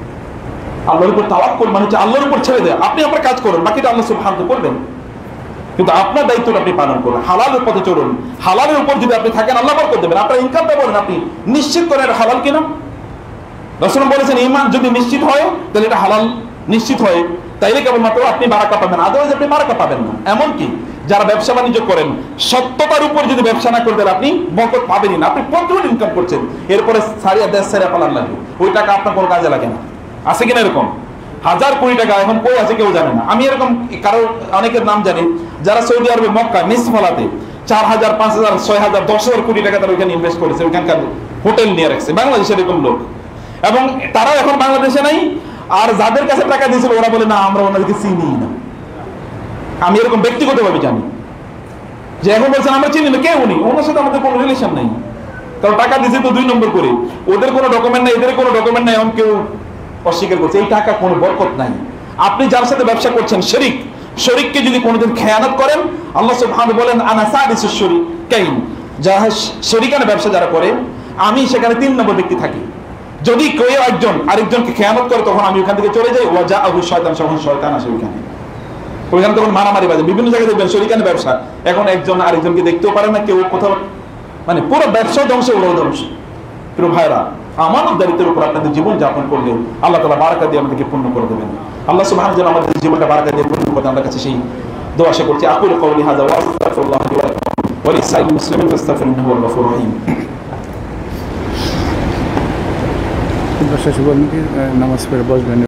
আল্লাহর উপর তাওয়াক্কুল মানে হচ্ছে আল্লাহর উপর ছেড়ে দেয়, আপনি আপনার কাজ করুন, বাকিটা আল্লাহ সুবহানাহু করবেন, কিন্তু আপনার দায়িত্বটা আপনি পালন করুন, হালালের পথে চলুন। হালালের উপর যদি আপনি থাকেন আল্লাহ বরকত দেবেন। আপনার ইনকামটা বলেন আপনি নিশ্চিত করেন এটা হালাল কিনা। রাসূল বলেছেন ঈমান যদি নিশ্চিত হয় তাহলে এটা হালাল নিশ্চিত হয়, তাইলে কেবলমাত্র আপনি বারাকা পাবেন, আদারওয়াইজ আপনি বারাকা পাবেন না। এমনকি যারা ব্যবসা বাণিজ্য করেন সত্যতার উপর যদি ব্যবসা না করতে আপনি বরকত পাবেনই না। আপনি প্রচুর ইনকাম করছেন, এরপরে সারিয়া দেশ সারিয়া পালান লাগবে, ওই টাকা আপনার কোনো কাজে লাগে না। আছে কিনা এরকম? হাজার কোটি টাকা এখন কই আছে কেউ জানে না। আমি এরকম কারো অনেকের নাম জানি যারা সৌদি আরবে মক্কা নিসফলাতে 4,000, 5,000, 6,000, 10,000 কোটি টাকা তারা ওইখানে ইনভেস্ট করেছে, ওইখানকার হোটেল নিয়ে রাখছে, বাংলাদেশের এরকম লোক। এবং তারাও এখন বাংলাদেশে নাই, আর যাদের কাছে টাকা দিয়েছিল ওরা বলে না আমরা ওনাদেরকে চিনি না। আমি এরকম ব্যক্তিগতভাবে জানি যে এখন বলছেন আমরা চিনি না, কে উনি, ওনার সাথে আমাদের কোনো রিলেশন নেই, কারণ টাকা দিয়েছে তো 2 নম্বর করে, ওদের কোনো ডকুমেন্ট নাই, এদের কোনো ডকুমেন্ট নাই, এমন কেউ অস্বীকার করছে। এই টাকা কোনো বরকত নাই। আপনি যার সাথে ব্যবসা করছেন শরীক, শরীককে যদি কোনোদিন খেয়ানত করেন, আল্লাহ সুবহানাহু বলেন আনা সাদিসুশ শরীকাইন, যারা শরীকানা ব্যবসা যারা করে আমি সেখানে 3 নম্বর ব্যক্তি থাকি। যদি কেউ একজন আরেকজনকে খেয়ানত করে তখন আমি ওখান থেকে চলে যাই, ওয়াজা আবু শয়তান, যখন শয়তান আসে ওইখানে তখন মারামারি বাজে। বিভিন্ন জায়গায় দেখবেন শরীকানা ব্যবসা, এখন একজন আরেকজনকে দেখতেও পারে না, কেউ কোথাও, মানে পুরো ব্যবসা ধ্বংস, ওরাও ধ্বংস। প্রিয় ভাইরা, আমানতদারিত্বের উপর আপনাদের জীবন যাপন করলে আল্লাহ তাআলা বারাকা দিয়ে আমাদেরকে পূর্ণ করে দেবেন। আল্লাহ সুবহানাহু ওয়া তাআলা আমাদের জীবনটা বারাকা দিয়ে পূর্ণ করতে আমরা কাছে সেই দোয়া আশা করছি। আকুলু কওলি হাযা ওয়া আস্তাগফিরুল্লাহ লি ওয়া লাকুম ওয়া লিসাইরিল মুসলিমিন ফাস্তাগফিরুহু ইন্নাহু হুয়াল গফুরুর রহিম। শেষ নামাজ পড়ে বসবেন।